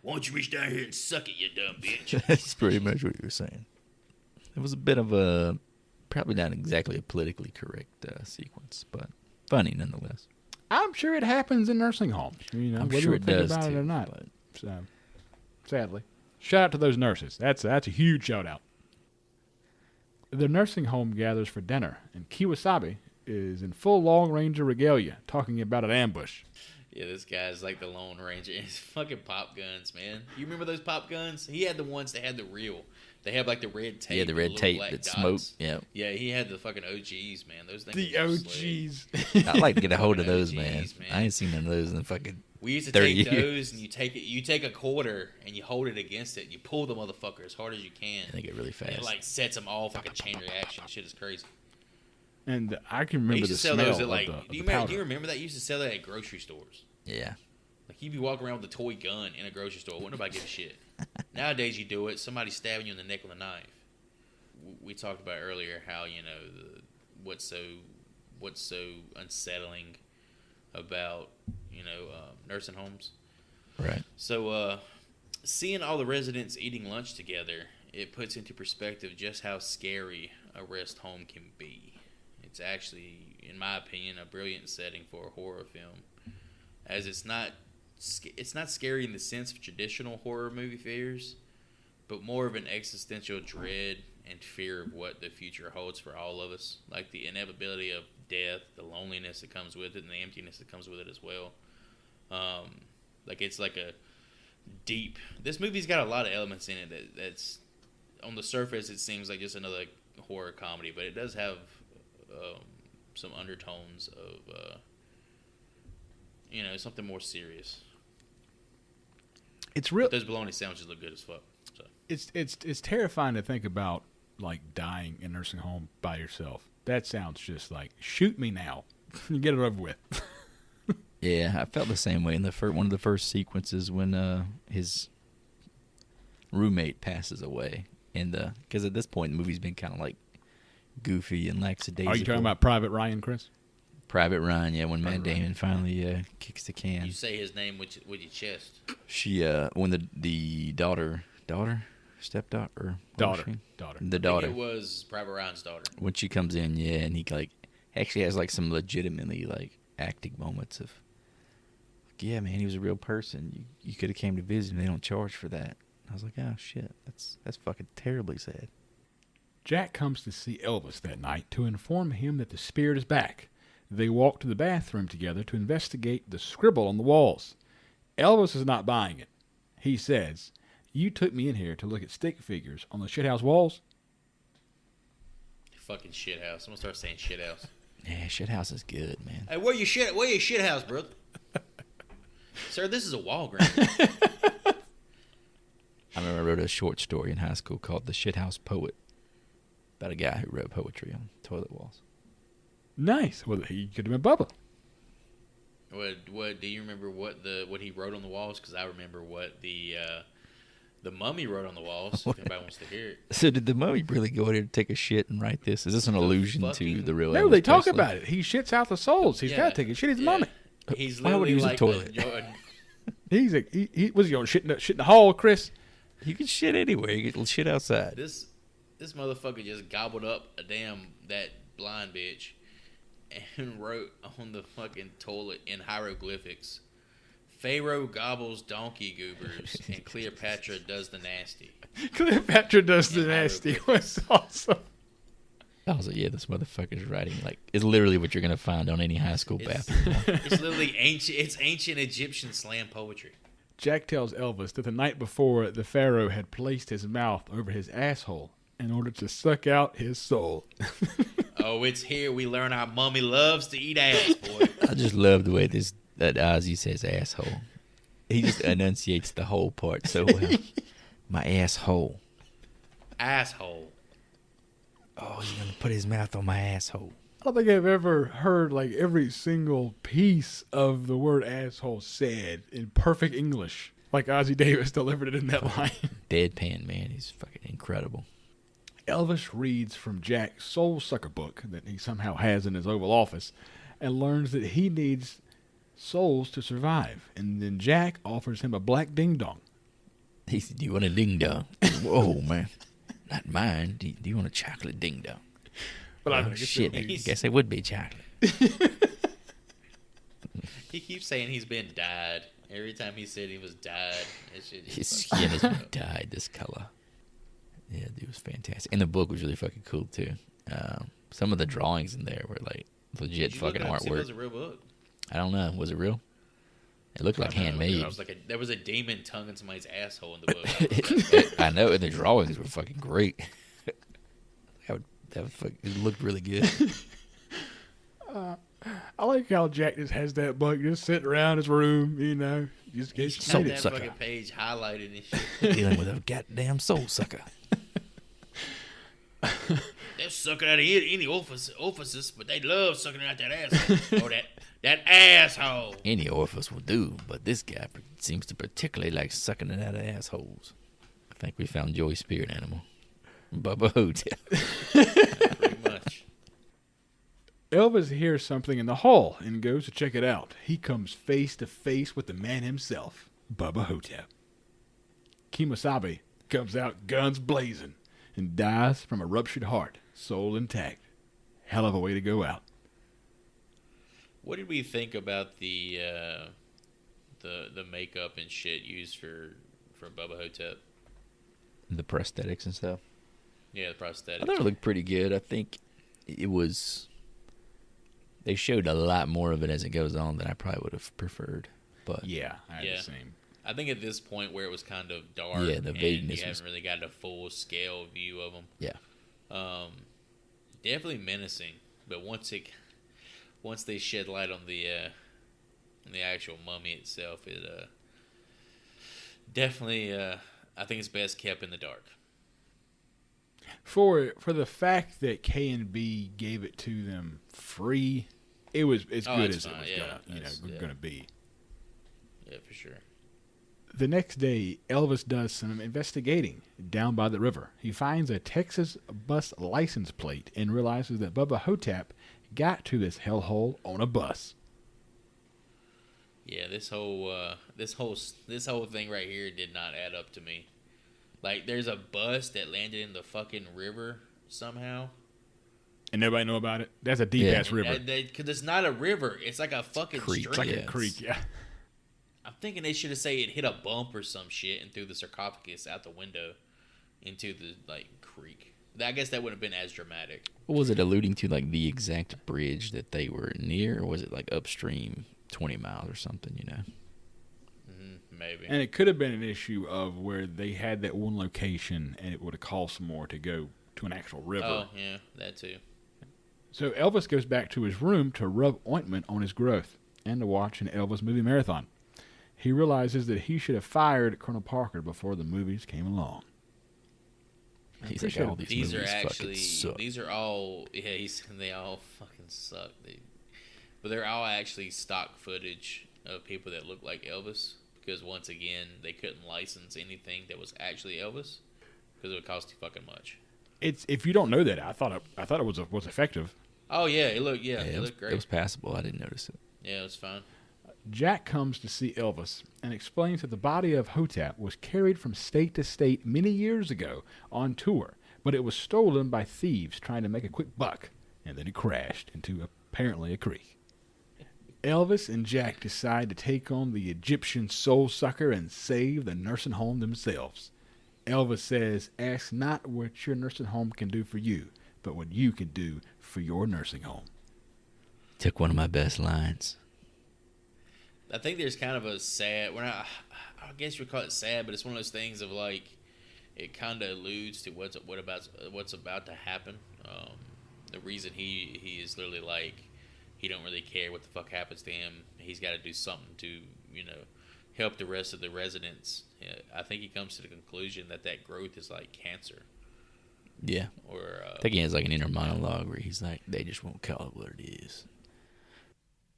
Why don't you reach down here and suck it, you dumb bitch? That's pretty much what you were saying. It was a bit of a, probably not exactly a politically correct sequence, but funny nonetheless. I'm sure it happens in nursing homes. You know, I'm whether sure we it think does about too, it or not. but- So, sadly, shout out to those nurses. That's a huge shout out. The nursing home gathers for dinner, and Kiwasabi is in full Long Ranger regalia, talking about an ambush. Yeah, this guy's like the Lone Ranger. His fucking pop guns, man. You remember those pop guns? He had the ones that had the reel. They have like the red tape. Yeah, the red tape that smoked. Yeah. Yeah, he had the fucking OGs, man. Those things. The were slick. OGs. I'd like to get a hold of those, OGs, man. man. I ain't seen none of those in fucking We used to 30 take years. those, and you take a quarter and you hold it against it. And you pull the motherfucker as hard as you can. And they get really And it fast. like sets them off like a chain reaction. Shit is crazy. And I can They remember used the to sell smell those at of like. the Do you powder. remember that? You used to sell that at grocery stores. Yeah. Like you'd be walking around with a toy gun in a grocery store. Wouldn't nobody give a shit. Nowadays you do it. Somebody's stabbing you in the neck with a knife. We talked about earlier how what's so unsettling about nursing homes. Right. So seeing all the residents eating lunch together, it puts into perspective just how scary a rest home can be. It's actually, in my opinion, a brilliant setting for a horror film, as it's not scary in the sense of traditional horror movie fears, but more of an existential dread and fear of what the future holds for all of us, like the inevitability of death, the loneliness that comes with it, and the emptiness that comes with it as well. Like it's like a deep. This movie's got a lot of elements in it that's on the surface it seems like just another horror comedy, but it does have some undertones of something more serious. It's real. Those bologna sandwiches look good as fuck. So. It's terrifying to think about, like, dying in a nursing home by yourself. That sounds just like, shoot me now. Get it over with. Yeah, I felt the same way in one of the first sequences when his roommate passes away, and because at this point the movie's been kind of like goofy and lackadaisical. Are you talking about Private Ryan, Chris? Private Ryan? Yeah, when Matt Damon finally kicks the can. You say his name with your chest. She when the daughter, stepdaughter, or Daughter. the I daughter. think it was Private Ryan's daughter. When she comes in, yeah, and he like actually has like some legitimately like acting moments of, yeah, man, he was a real person. You could have came to visit him. They don't charge for that. I was like, oh shit, that's fucking terribly sad. Jack comes to see Elvis that night to inform him that the spirit is back. They walk to the bathroom together to investigate the scribble on the walls. Elvis is not buying it. He says, "You took me in here to look at stick figures on the shithouse walls?" Fucking shithouse. I'm gonna start saying shithouse. Yeah, shithouse is good, man. Hey, where your shithouse, brother? Sir, this is a Walgreens. I remember I wrote a short story in high school called The Shithouse Poet about a guy who wrote poetry on toilet walls. Nice. Well, he could have been Bubba. What do you remember? What he wrote on the walls? Because I remember what the mummy wrote on the walls. If anybody wants to hear it. So did the mummy really go in there to take a shit and write this? Is this an allusion to the real? No, Elvis they talk Presley? about it. He shits out the souls. He's got to take a shit. He's mummy. He's Why would he literally use a like toilet? He was going shit in the hall, Chris. You can shit anywhere. You can shit outside. This motherfucker just gobbled up that blind bitch and wrote on the fucking toilet in hieroglyphics, "Pharaoh gobbles donkey goobers and Cleopatra does the nasty." Cleopatra does the nasty. Was awesome. I was like, yeah, this motherfucker's writing it's literally what you're gonna find on any high school bathroom. It's literally ancient. It's ancient Egyptian slam poetry. Jack tells Elvis that the night before, the Pharaoh had placed his mouth over his asshole in order to suck out his soul. Oh, it's here. We learn our mummy loves to eat ass, boy. I just love the way that Ozzy says asshole. He just enunciates the whole part so well. My asshole. Asshole. Oh, he's gonna put his mouth on my asshole. I don't think I've ever heard every single piece of the word asshole said in perfect English like Ozzy Davis delivered it in that line. Deadpan, man. He's fucking incredible. Elvis reads from Jack's soul sucker book that he somehow has in his Oval Office and learns that he needs souls to survive. And then Jack offers him a black ding-dong. He said, "Do you want a ding-dong?" Whoa, man. Not mine. Do you want a chocolate ding-dong? But I Oh, think shit. I guess it would be chocolate. He keeps saying he's been dyed. Every time he said he was dyed, that shit His just skin is dyed this color. Yeah, dude, was fantastic. And the book was really fucking cool, too. Some of the drawings in there were, legit fucking It artwork. was a real book. I don't know. Was it real? It looked like handmade. There was a demon tongue in somebody's asshole in the book. I know, and the drawings were fucking great. It looked really good. I like how Jack just has that book just sitting around his room, just He's gets got soul that sucker. fucking page highlighted and shit. Dealing with a goddamn soul sucker. They're sucking out of any orifices, but they love sucking out that asshole. Oh, that asshole. Any orifice will do, but this guy seems to particularly like sucking it out of assholes. I think we found Joey's spirit animal. Bubba Ho-Tep. Pretty much. Elvis hears something in the hall and goes to check it out. He comes face to face with the man himself, Bubba Ho-Tep. Kemosabe comes out guns blazing and dies from a ruptured heart, soul intact. Hell of a way to go out. What did we think about the makeup and shit used for Bubba Ho-Tep? The prosthetics and stuff. Yeah, the prosthetics. I thought it looked pretty good. I think it was. They showed a lot more of it as it goes on than I probably would have preferred. But Yeah, I had the same. I think at this point where it was kind of dark, Yeah, the vagueness and you was- haven't really got a full scale view of them. yeah, Definitely menacing. But once they shed light on the actual mummy itself, it definitely I think it's best kept in the dark. For the fact that K&B gave it to them free, it was as good as fine. it was gonna be. Yeah, for sure. The next day, Elvis does some investigating down by the river. He finds a Texas bus license plate and realizes that Bubba Ho-Tep got to this hellhole on a bus. Yeah, this whole thing right here did not add up to me. Like, there's a bus that landed in the fucking river somehow. And nobody know about it? That's a deep-ass river. Because it's not a river. It's like a fucking Creek. stream. It's like Yeah, a creek, yeah. I'm thinking they should have said it hit a bump or some shit and threw the sarcophagus out the window into the creek. I guess that wouldn't have been as dramatic. Was it alluding to like the exact bridge that they were near, or was it like upstream 20 miles or something? You know. Maybe. And it could have been an issue of where they had that one location and it would have cost more to go to an actual river. Oh, yeah, that too. So Elvis goes back to his room to rub ointment on his growth and to watch an Elvis movie marathon. He realizes that he should have fired Colonel Parker before the movies came along. He's like, all these These are movies actually, fucking suck. these are all, they all fucking suck. But they're all actually stock footage of people that look like Elvis. Because once again, they couldn't license anything that was actually Elvis because it would cost too fucking much. It's if you don't know that, I thought it was effective. Oh yeah, it looked great. It was passable. I didn't notice it. Yeah, it was fine. Jack comes to see Elvis and explains that the body of Ho-Tep was carried from state to state many years ago on tour, but it was stolen by thieves trying to make a quick buck, and then it crashed into apparently a creek. Elvis and Jack decide to take on the Egyptian soul sucker and save the nursing home themselves. Elvis says, ask not what your nursing home can do for you, but what you can do for your nursing home. Took one of my best lines. I think there's kind of a sad. I guess you would call it sad, but it's one of those things of like, it kind of alludes to what's about to happen. The reason he is literally like, he don't really care what the fuck happens to him. He's got to do something to, help the rest of the residents. I think he comes to the conclusion that growth is like cancer. Yeah. Or I think he has like an inner monologue where he's like, they just won't call it what it is.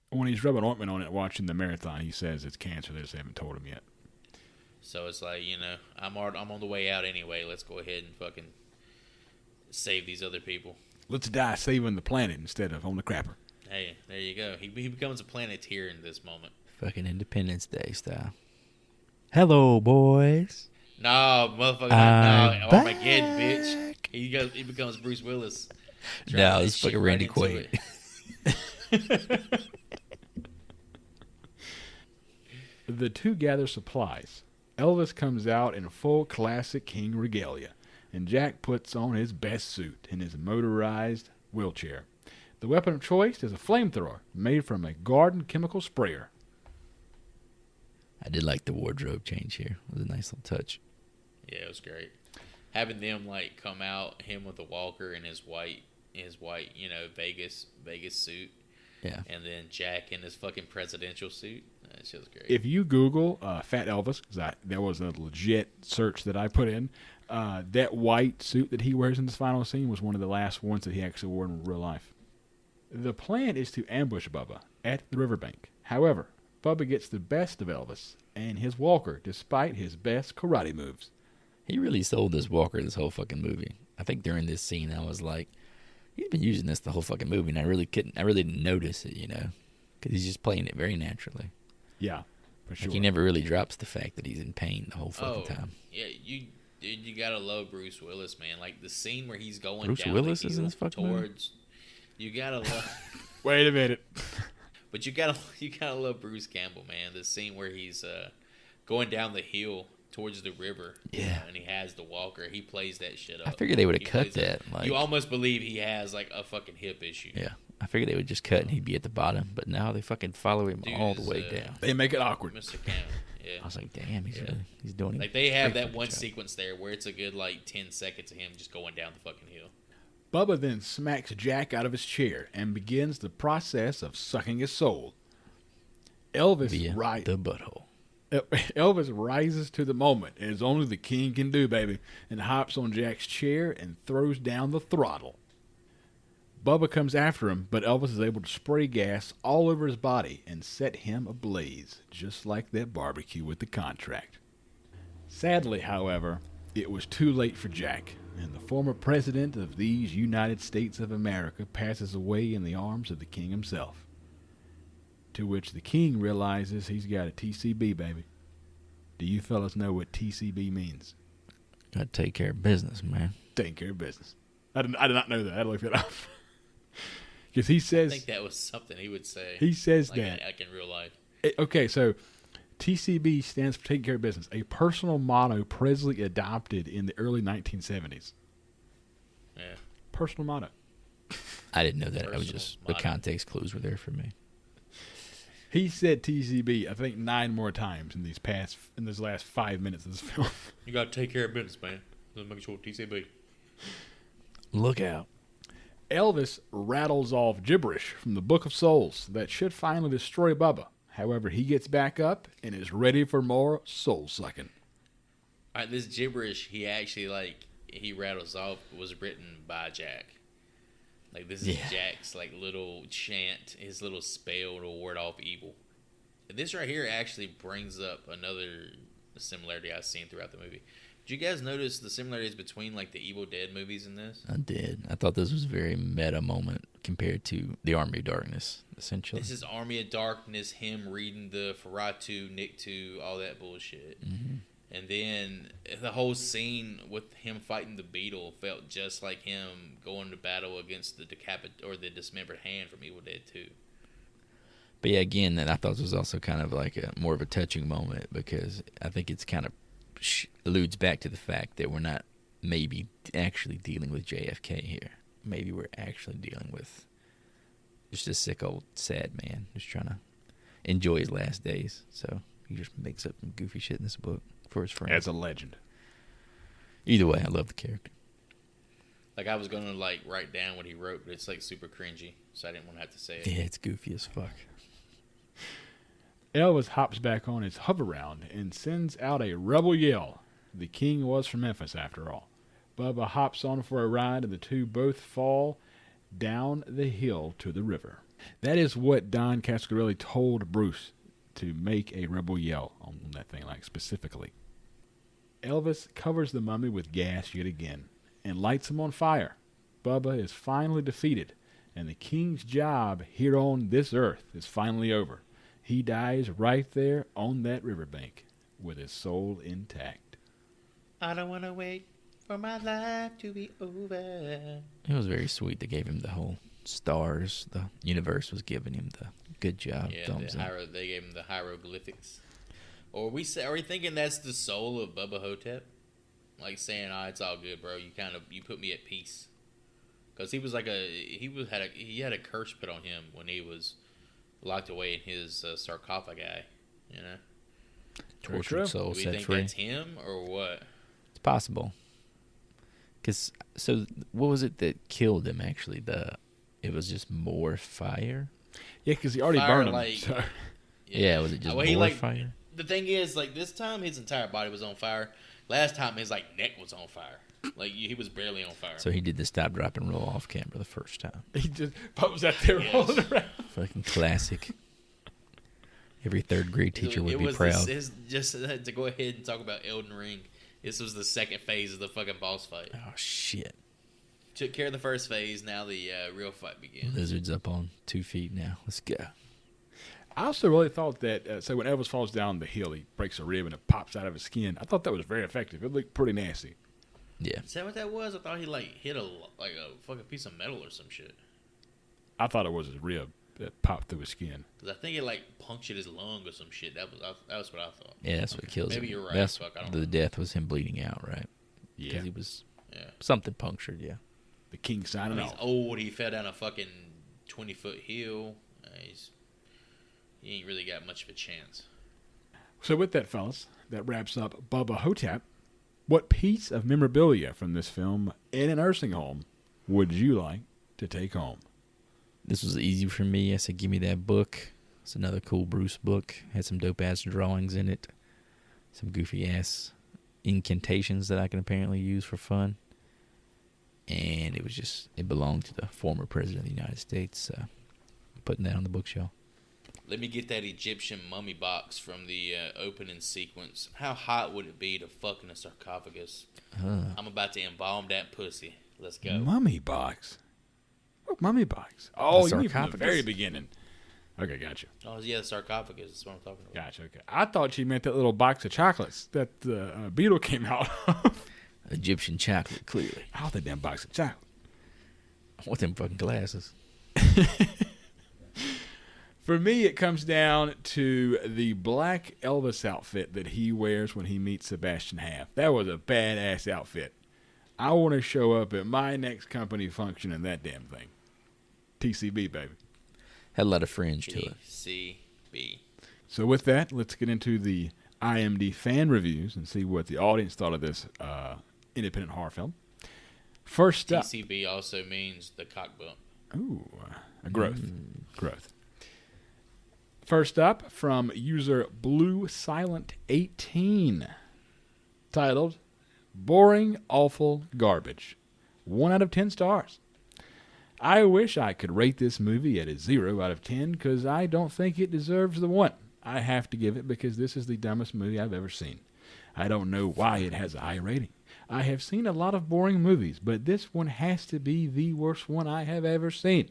When he's rubbing ointment on it watching the marathon, he says it's cancer. They just haven't told him yet. So it's like, I'm on the way out anyway. Let's go ahead and fucking save these other people. Let's die saving the planet instead of on the crapper. Hey, there you go. He becomes a planeteer in this moment. Fucking Independence Day style. Hello, boys. No, motherfucker, no, Armageddon, bitch. He becomes Bruce Willis. No, it's fucking Randy Quaid. The two gather supplies. Elvis comes out in full classic King regalia, and Jack puts on his best suit in his motorized wheelchair. The weapon of choice is a flamethrower made from a garden chemical sprayer. I did like the wardrobe change here. It was a nice little touch. Yeah, it was great. Having them come out, him with the walker and his white, Vegas suit. Yeah. And then Jack in his fucking presidential suit. That shit was great. If you Google Fat Elvis, because there was a legit search that I put in, that white suit that he wears in this final scene was one of the last ones that he actually wore in real life. The plan is to ambush Bubba at the riverbank. However, Bubba gets the best of Elvis and his walker despite his best karate moves. He really sold this walker this whole fucking movie. I think during this scene I was like, he's been using this the whole fucking movie, and I really didn't notice it, because he's just playing it very naturally. Yeah, for sure. Like he never really drops the fact that he's in pain the whole fucking time. Yeah, you gotta love Bruce Willis, man. Like the scene where he's going Bruce down Willis the is hill in this fucking movie? towards. You gotta love. Wait a minute. But you gotta love Bruce Campbell, man. The scene where he's going down the hill towards the river. Yeah. And he has the walker. He plays that shit up. I figured they would have cut plays that. Like, you almost believe he has like a fucking hip issue. yeah. I figured they would just cut and he'd be at the bottom, but now they fucking follow him Dude all the is, way down. They make it awkward. Mr. Campbell. Yeah. I was like, damn, he's doing it. Like they have Great that one job. sequence there where it's a good 10 seconds of him just going down the fucking hill. Bubba then smacks Jack out of his chair and begins the process of sucking his soul. Elvis Via the butthole. Elvis rises to the moment, as only the king can do, baby, and hops on Jack's chair and throws down the throttle. Bubba comes after him, but Elvis is able to spray gas all over his body and set him ablaze, just like that barbecue with the contract. Sadly, however, it was too late for Jack, and the former president of these United States of America passes away in the arms of the king himself. To which the king realizes he's got a TCB, baby. Do you fellas know what TCB means? Gotta take care of business, man. Taking care of business. I did not know that. I looked it up. Because he says... I think that was something he would say. He says that. Like in real life. Okay, so TCB stands for taking care of business, a personal motto Presley adopted in the early 1970s. Yeah. Personal motto. I didn't know that. I was Personal just the motto. context clues were there for me. He said TCB, I think 9 more times in this last 5 minutes of this film. You got to take care of business, man. Let's make sure TCB. Look out. Elvis rattles off gibberish from the Book of Souls that should finally destroy Bubba. However, he gets back up and is ready for more soul sucking. All right, this gibberish he actually he rattles off was written by Jack. Like this is Jack's little chant, his little spell to ward off evil. This right here actually brings up another similarity I've seen throughout the movie. Did you guys notice the similarities between the Evil Dead movies in this? I did. I thought this was a very meta moment compared to the Army of Darkness, essentially. This is Army of Darkness, him reading the Ferratu, Nictu, all that bullshit. Mm-hmm. And then the whole scene with him fighting the Beetle felt just like him going to battle against the the dismembered hand from Evil Dead 2. But yeah, again, I thought this was also kind of more of a touching moment because I think it's kind of alludes back to the fact that we're not maybe actually dealing with JFK here. Maybe we're actually dealing with just a sick old sad man who's trying to enjoy his last days. So he just makes up some goofy shit in this book for his friends. As a legend. Either way, I love the character. I was going to write down what he wrote, but it's super cringy, so I didn't want to have to say it. Yeah, it's goofy as fuck. Elvis hops back on his hover-round and sends out a rebel yell. The king was from Memphis, after all. Bubba hops on for a ride, and the two both fall down the hill to the river. That is what Don Cascarelli told Bruce to make a rebel yell on that thing, specifically. Elvis covers the mummy with gas yet again and lights him on fire. Bubba is finally defeated, and the king's job here on this earth is finally over. He dies right there on that riverbank with his soul intact. I don't want to wait for my life to be over. It was very sweet. They gave him the whole stars. The universe was giving him the good job. Yeah, thumbs up. they gave him the hieroglyphics. Or are we thinking that's the soul of Bubba Ho-Tep? Saying, it's all good, bro. You put me at peace. Because he was he had a curse put on him when he was locked away in his sarcophagi, you know? Tortured soul Do we set think free. that's him or what? It's possible. What was it that killed him, actually? It was just more fire? Yeah, because he already Fire, burned him. So. Yeah, was it just more fire? The thing is, this time his entire body was on fire. Last time his neck was on fire. He was barely on fire. So he did the stop, drop, and roll off camera the first time. He just was out there rolling around. Fucking classic. Every third grade teacher would be proud. Just to go ahead and talk about Elden Ring, this was the second phase of the fucking boss fight. Oh, shit. Took care of the first phase, now the real fight begins. Lizard's up on 2 feet now. Let's go. I also really thought that, when Elvis falls down the hill, he breaks a rib and it pops out of his skin. I thought that was very effective. It looked pretty nasty. Yeah. Is that what that was? I thought he hit a fucking piece of metal or some shit. I thought it was his rib that popped through his skin. Because I think it punctured his lung or some shit. That was what I thought. Yeah, that's what kills him. Maybe you're right. That's Fuck, I don't the know. death was him bleeding out, right? Yeah. Because he was Yeah. something punctured, yeah. The king signing He's off. old. He fell down a fucking 20-foot hill. He ain't really got much of a chance. So with that, fellas, that wraps up Bubba Ho-Tep. What piece of memorabilia from this film in a nursing home would you like to take home? This was easy for me. I said, give me that book. It's another cool Bruce book. Had some dope-ass drawings in it. Some goofy-ass incantations that I can apparently use for fun. And it belonged to the former president of the United States. So I'm putting that on the bookshelf. Let me get that Egyptian mummy box from the opening sequence. How hot would it be to fuck in a sarcophagus? I'm about to embalm that pussy. Let's go. Mummy box? What mummy box? Oh, you mean from the sarcophagus? very beginning. Okay, gotcha. Oh, yeah, the sarcophagus. That's what I'm talking about. Gotcha, okay. I thought you meant that little box of chocolates that the Beetle came out of. Egyptian chocolate, clearly. I want that damn box of chocolate. I want them fucking glasses. For me, it comes down to the black Elvis outfit that he wears when he meets Sebastian Haff. That was a badass outfit. I want to show up at my next company function in that damn thing. TCB, baby. Had a lot of fringe to it. TCB. So with that, let's get into the IMDb fan reviews and see what the audience thought of this independent horror film. First up. TCB also means the cock bump. Ooh, a growth. Growth. First up, from user Blue Silent 18, titled Boring, Awful Garbage. 1 out of 10 stars. I wish I could rate this movie at a 0 out of 10 because I don't think it deserves the 1. I have to give it because this is the dumbest movie I've ever seen. I don't know why it has a high rating. I have seen a lot of boring movies, but this one has to be the worst one I have ever seen.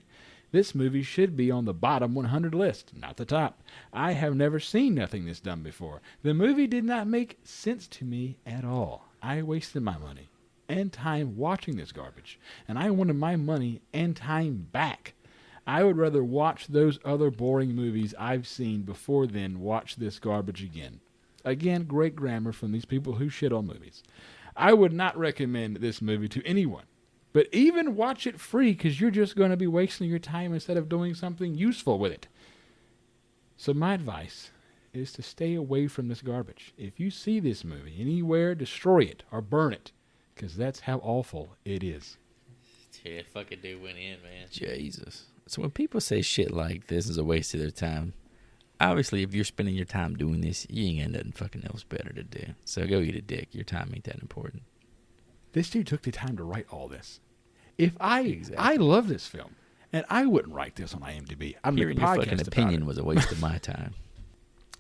This movie should be on the bottom 100 list, not the top. I have never seen nothing this dumb before. The movie did not make sense to me at all. I wasted my money and time watching this garbage, and I wanted my money and time back. I would rather watch those other boring movies I've seen before than watch this garbage again. Again, great grammar from these people who shit on movies. I would not recommend this movie to anyone. But even watch it free because you're just going to be wasting your time instead of doing something useful with it. So my advice is to stay away from this garbage. If you see this movie anywhere, destroy it or burn it because that's how awful it is. Dude, that fucking dude went in, man. Jesus. So when people say shit like this is a waste of their time, obviously if you're spending your time doing this, you ain't got nothing fucking else better to do. So go eat a dick. Your time ain't that important. This dude took the time to write all this. I love this film, and I wouldn't write this on IMDb. I'm Hearing your fucking opinion was a waste of my time.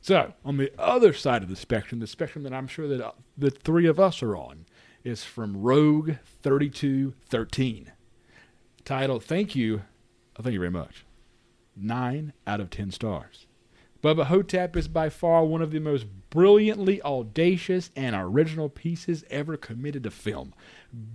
So, on the other side of the spectrum that I'm sure that the three of us are on, is from Rogue 3213, titled Thank you very much. 9 out of 10 stars. Bubba Ho-Tep is by far one of the most brilliantly audacious and original pieces ever committed to film.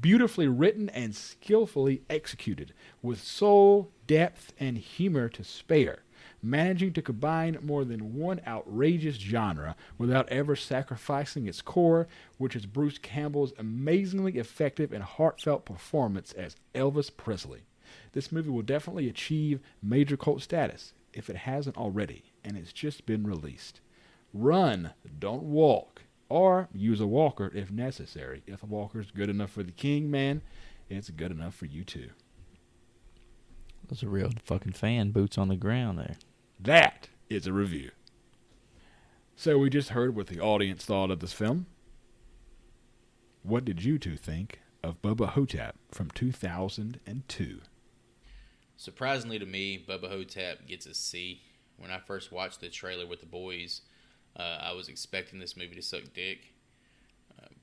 Beautifully written and skillfully executed, with soul, depth, and humor to spare, managing to combine more than one outrageous genre without ever sacrificing its core, which is Bruce Campbell's amazingly effective and heartfelt performance as Elvis Presley. This movie will definitely achieve major cult status, if it hasn't already, and it's just been released. Run, don't walk, or use a walker if necessary. If a walker's good enough for the king, man, it's good enough for you too. Those are real fucking fan boots on the ground there. That is a review. So we just heard what the audience thought of this film. What did you two think of Bubba Ho-Tep from 2002? Surprisingly to me, Bubba Ho-Tep gets a C. When I first watched the trailer with the boys, I was expecting this movie to suck dick.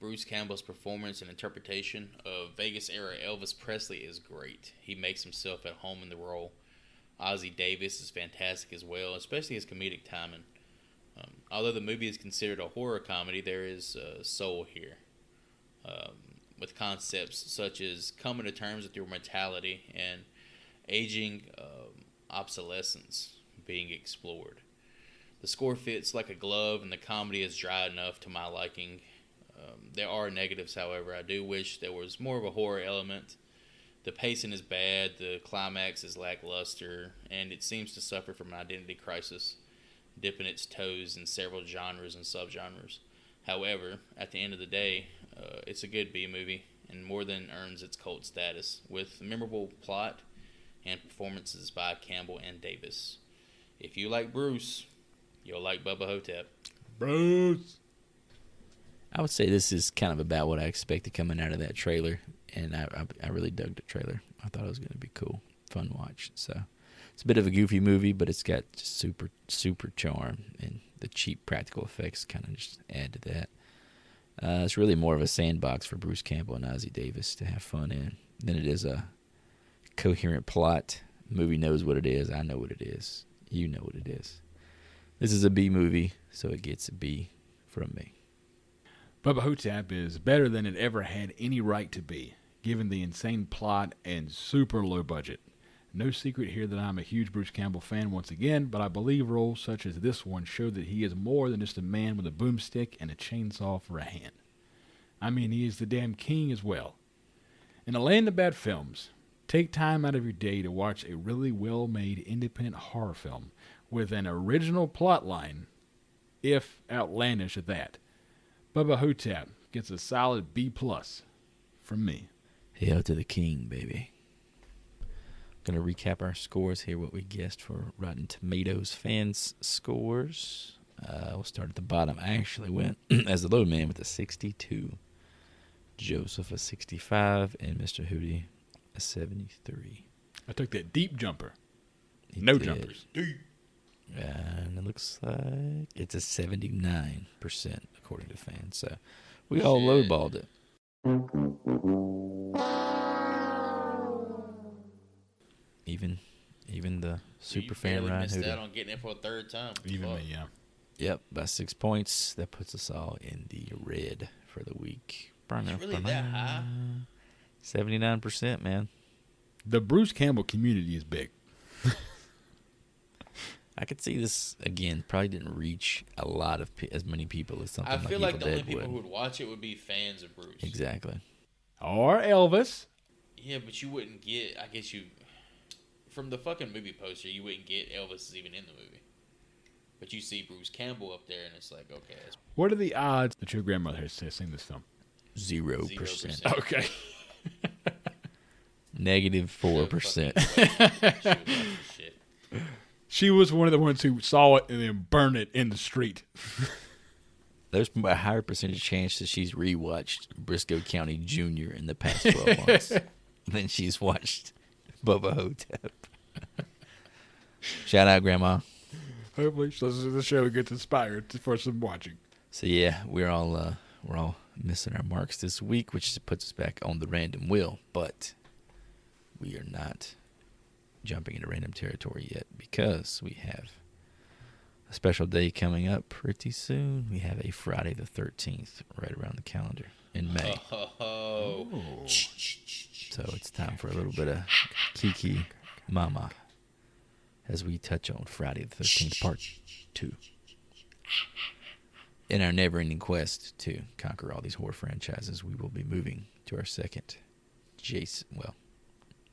Bruce Campbell's performance and interpretation of Vegas-era Elvis Presley is great. He makes himself at home in the role. Ozzie Davis is fantastic as well, especially his comedic timing. Although the movie is considered a horror comedy, there is soul here, with concepts such as coming to terms with your mortality and aging obsolescence being explored. The score fits like a glove, and the comedy is dry enough to my liking. There are negatives, however. I do wish there was more of a horror element. The pacing is bad, the climax is lackluster, and it seems to suffer from an identity crisis, dipping its toes in several genres and subgenres. However, at the end of the day, it's a good B-movie, and more than earns its cult status, with a memorable plot and performances by Campbell and Davis. If you like Bruce, you'll like Bubba Ho-Tep. Bruce! I would say this is kind of about what I expected coming out of that trailer, and I really dug the trailer. I thought it was going to be cool, fun watch. So it's a bit of a goofy movie, but it's got just super charm, and the cheap practical effects kind of just add to that. It's really more of a sandbox for Bruce Campbell and Ozzie Davis to have fun in than it is a coherent plot. The movie knows what it is. I know what it is. You know what it is. This is a B movie, so it gets a B from me. Bubba Ho-Tep is better than it ever had any right to be, given the insane plot and super low budget. No secret here that I'm a huge Bruce Campbell fan once again, but I believe roles such as this one show that he is more than just a man with a boomstick and a chainsaw for a hand. I mean, he is the damn king as well. In a land of bad films, take time out of your day to watch a really well-made independent horror film with an original plot line, if outlandish at that. Bubba Ho-Tep gets a solid B+ from me. Hail to the king, baby. Going to recap our scores here, what we guessed for Rotten Tomatoes fans' scores. We'll start at the bottom. I actually went as the low man with a 62. Joseph a 65, and Mr. Hootie a 73. I took that deep jumper. He No did. jumpers. And it looks like it's a 79% according to fans. So we all lowballed it. Even the super fan Ryan missed Hootie. out on getting it for a third time. Even Fuck. me, yeah. Yep, by 6 points. That puts us all in the red for the week. It's really that high? 79%, man. The Bruce Campbell community is big. I could see this again. Probably didn't reach a lot of as many people as something I like feel Evil like the only Dead people would. who would watch it would be fans of Bruce. Exactly. Or Elvis. Yeah, but you wouldn't get. I guess you from the fucking movie poster, you wouldn't get Elvis is even in the movie. But you see Bruce Campbell up there, and it's like, okay, that's What are the odds that your grandmother has seen this film? 0%. 0%. Okay. Negative 4%. She would watch this shit. She was one of the ones who saw it and then burned it in the street. There's a higher percentage chance that she's rewatched Briscoe County Jr. in the past 12 months than she's watched Bubba Ho-Tep. Shout out, Grandma. Hopefully, the show gets inspired for some watching. So yeah, we're all missing our marks this week, which puts us back on the random wheel. But we are not jumping into random territory yet because we have a special day coming up pretty soon. We have a Friday the 13th right around the calendar in May. Oh. So it's time for a little bit of Kiki Mama as we touch on Friday the 13th part 2. In our never-ending quest to conquer all these horror franchises, we will be moving to our second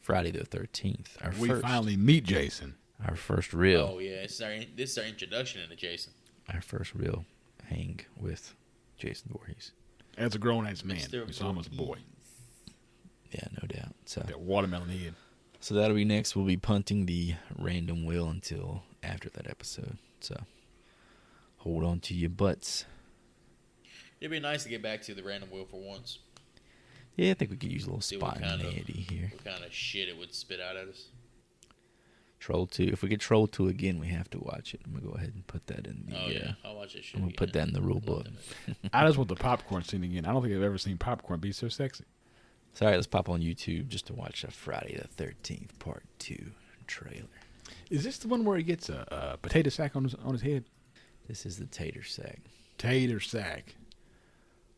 Friday the 13th. We finally meet Jason. Our first real. Oh yeah, this is our introduction into Jason. Our first real hang with Jason Voorhees. As a grown-ass man. Mr. We saw him as a boy. Yeah, no doubt. So That watermelon head. So that'll be next. We'll be punting the random wheel until after that episode. So hold on to your butts. It'd be nice to get back to the random wheel for once. Yeah, I think we could use a little See what kind of- spontaneity here. What kind of shit it would spit out at us. Troll 2. If we get Troll 2 again, we have to watch it. I'm going to go ahead and put that in the... Oh yeah, I'll watch this shit. I'm going to put that in the rule book. I just want the popcorn scene again. I don't think I've ever seen popcorn be so sexy. Sorry, let's pop on YouTube just to watch a Friday the 13th Part 2 trailer. Is this the one where he gets a potato sack on his head? This is the Tater Sack. Tater sack.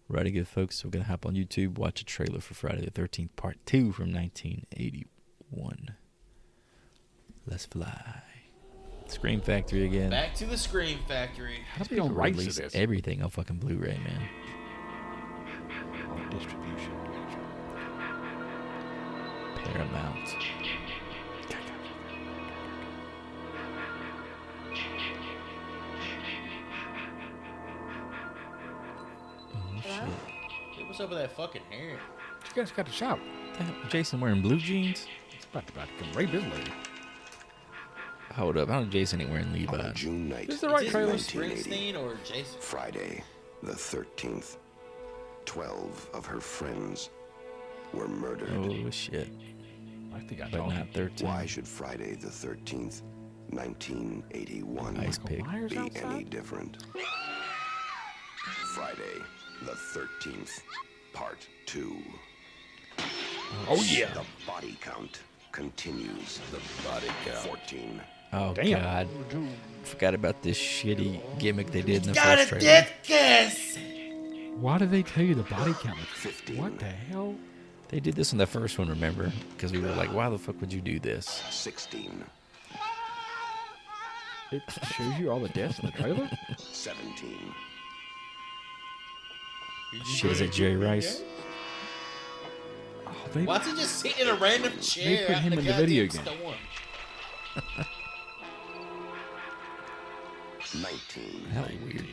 Righty good, folks. We're going to hop on YouTube, watch a trailer for Friday the 13th Part 2 from 1981. Let's fly. Scream Factory again. Back to the Scream Factory. How do they own rights to Release this? everything on fucking Blu-ray, man. Distribution. Paramount. Oh, shit. Hey, what's up with that fucking hair? You guys got to shop. Jason wearing blue jeans? It's about to come rape this lady. Hold up. I don't Jason ain't wearing On Levi's. June night, This is the right Is trailer. this Bruce Springsteen or Jason? Friday, the 13th, 12 of her friends were murdered. Oh, shit. I think I But told not 13. Why should Friday the 13th, 1981 Ice pick. Myers be outside? any different? Friday the 13th, Part 2. Oh, yeah. The body count continues. The body count. 14. Oh, Damn. God. Forgot about this shitty gimmick they did in the first trailer. Why did they tell you the body count? 15. What the hell? They did this in the first one, remember? Because we were like, why the fuck would you do this? 16. It shows you all the deaths in the trailer? 17. Shit, is it Jerry Rice? Oh, they, Why's he just sitting in a random chair? put out him the in the video goddamn game. storm? 19. Hell, weird.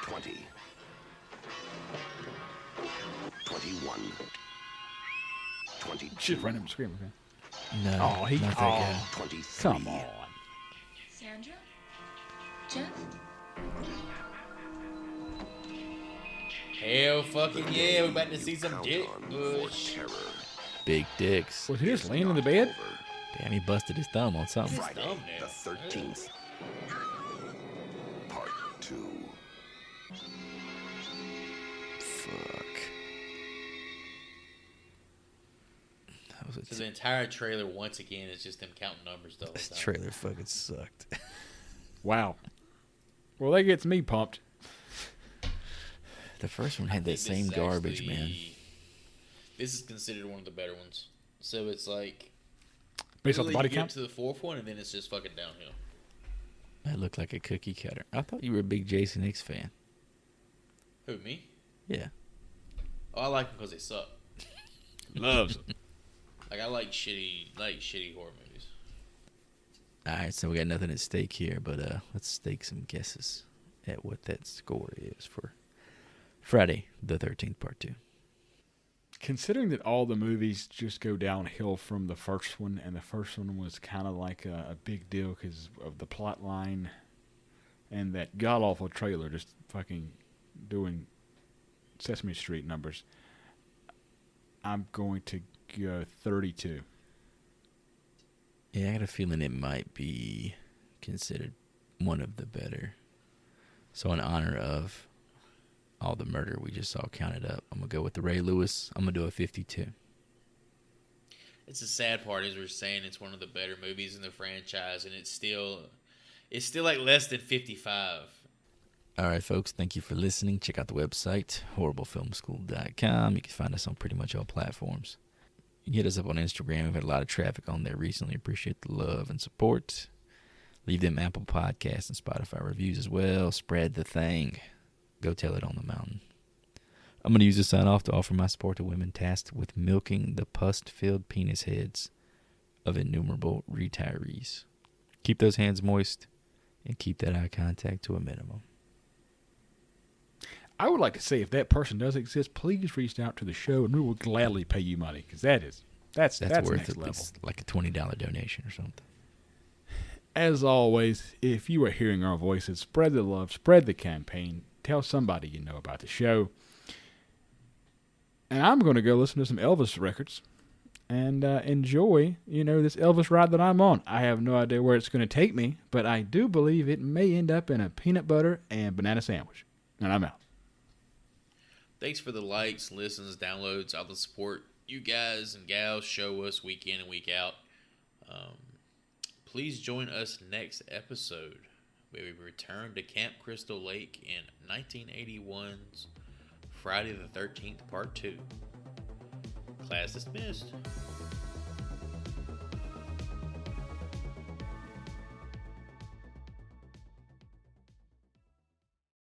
20. 21. 22. Shit, random scream, okay. No, Oh, he- not that oh. guy. 23. Come on. Sandra? Jeff? Hell fucking yeah, we about to see some Count dick on for push. terror. Big dicks. Was he just laying in the bed? Damn, he busted his thumb on something. Friday, thumbnail. the 13th. Part 2. Fuck. That was So the entire trailer, once again, is just them counting numbers the whole this time. trailer fucking sucked. Wow. Well, that gets me pumped. The first one had I that think this same is garbage, actually- man. This is considered one of the better ones. So it's like Based off the really body you get count? to the fourth one, and then it's just fucking downhill. That looked like a cookie cutter. I thought you were a big Jason X fan. Who, me? Yeah. Oh, I like them because they suck. Loves it. Like I like shitty horror movies. All right, so we got nothing at stake here, but let's stake some guesses at what that score is for Friday the 13th, Part 2. Considering that all the movies just go downhill from the first one, and the first one was kind of like a big deal because of the plot line and that god-awful trailer just fucking doing Sesame Street numbers, I'm going to go 32. Yeah, I got a feeling it might be considered one of the better. So in honor of all the murder we just saw counted up, I'm going to go with the Ray Lewis. I'm going to do a 52. It's the sad part is we're saying it's one of the better movies in the franchise, and it's still like less than 55. All right, folks, thank you for listening. Check out the website, horriblefilmschool.com. You can find us on pretty much all platforms. You can hit us up on Instagram. We've had a lot of traffic on there recently. Appreciate the love and support. Leave them Apple Podcasts and Spotify reviews as well. Spread the thing. Go tell it on the mountain. I'm going to use this sign off to offer my support to women tasked with milking the pus-filled penis heads of innumerable retirees. Keep those hands moist and keep that eye contact to a minimum. I would like to say if that person does exist, please reach out to the show and we will gladly pay you money because that's That's worth next at level. least like a $20 donation or something. As always, if you are hearing our voices, spread the love, spread the campaign, tell somebody you know about the show. And I'm going to go listen to some Elvis records and enjoy, this Elvis ride that I'm on. I have no idea where it's going to take me, but I do believe it may end up in a peanut butter and banana sandwich. And I'm out. Thanks for the likes, listens, downloads, all the support you guys and gals show us week in and week out. Please join us next episode where we return to Camp Crystal Lake in 1981's Friday the 13th, Part 2. Class dismissed.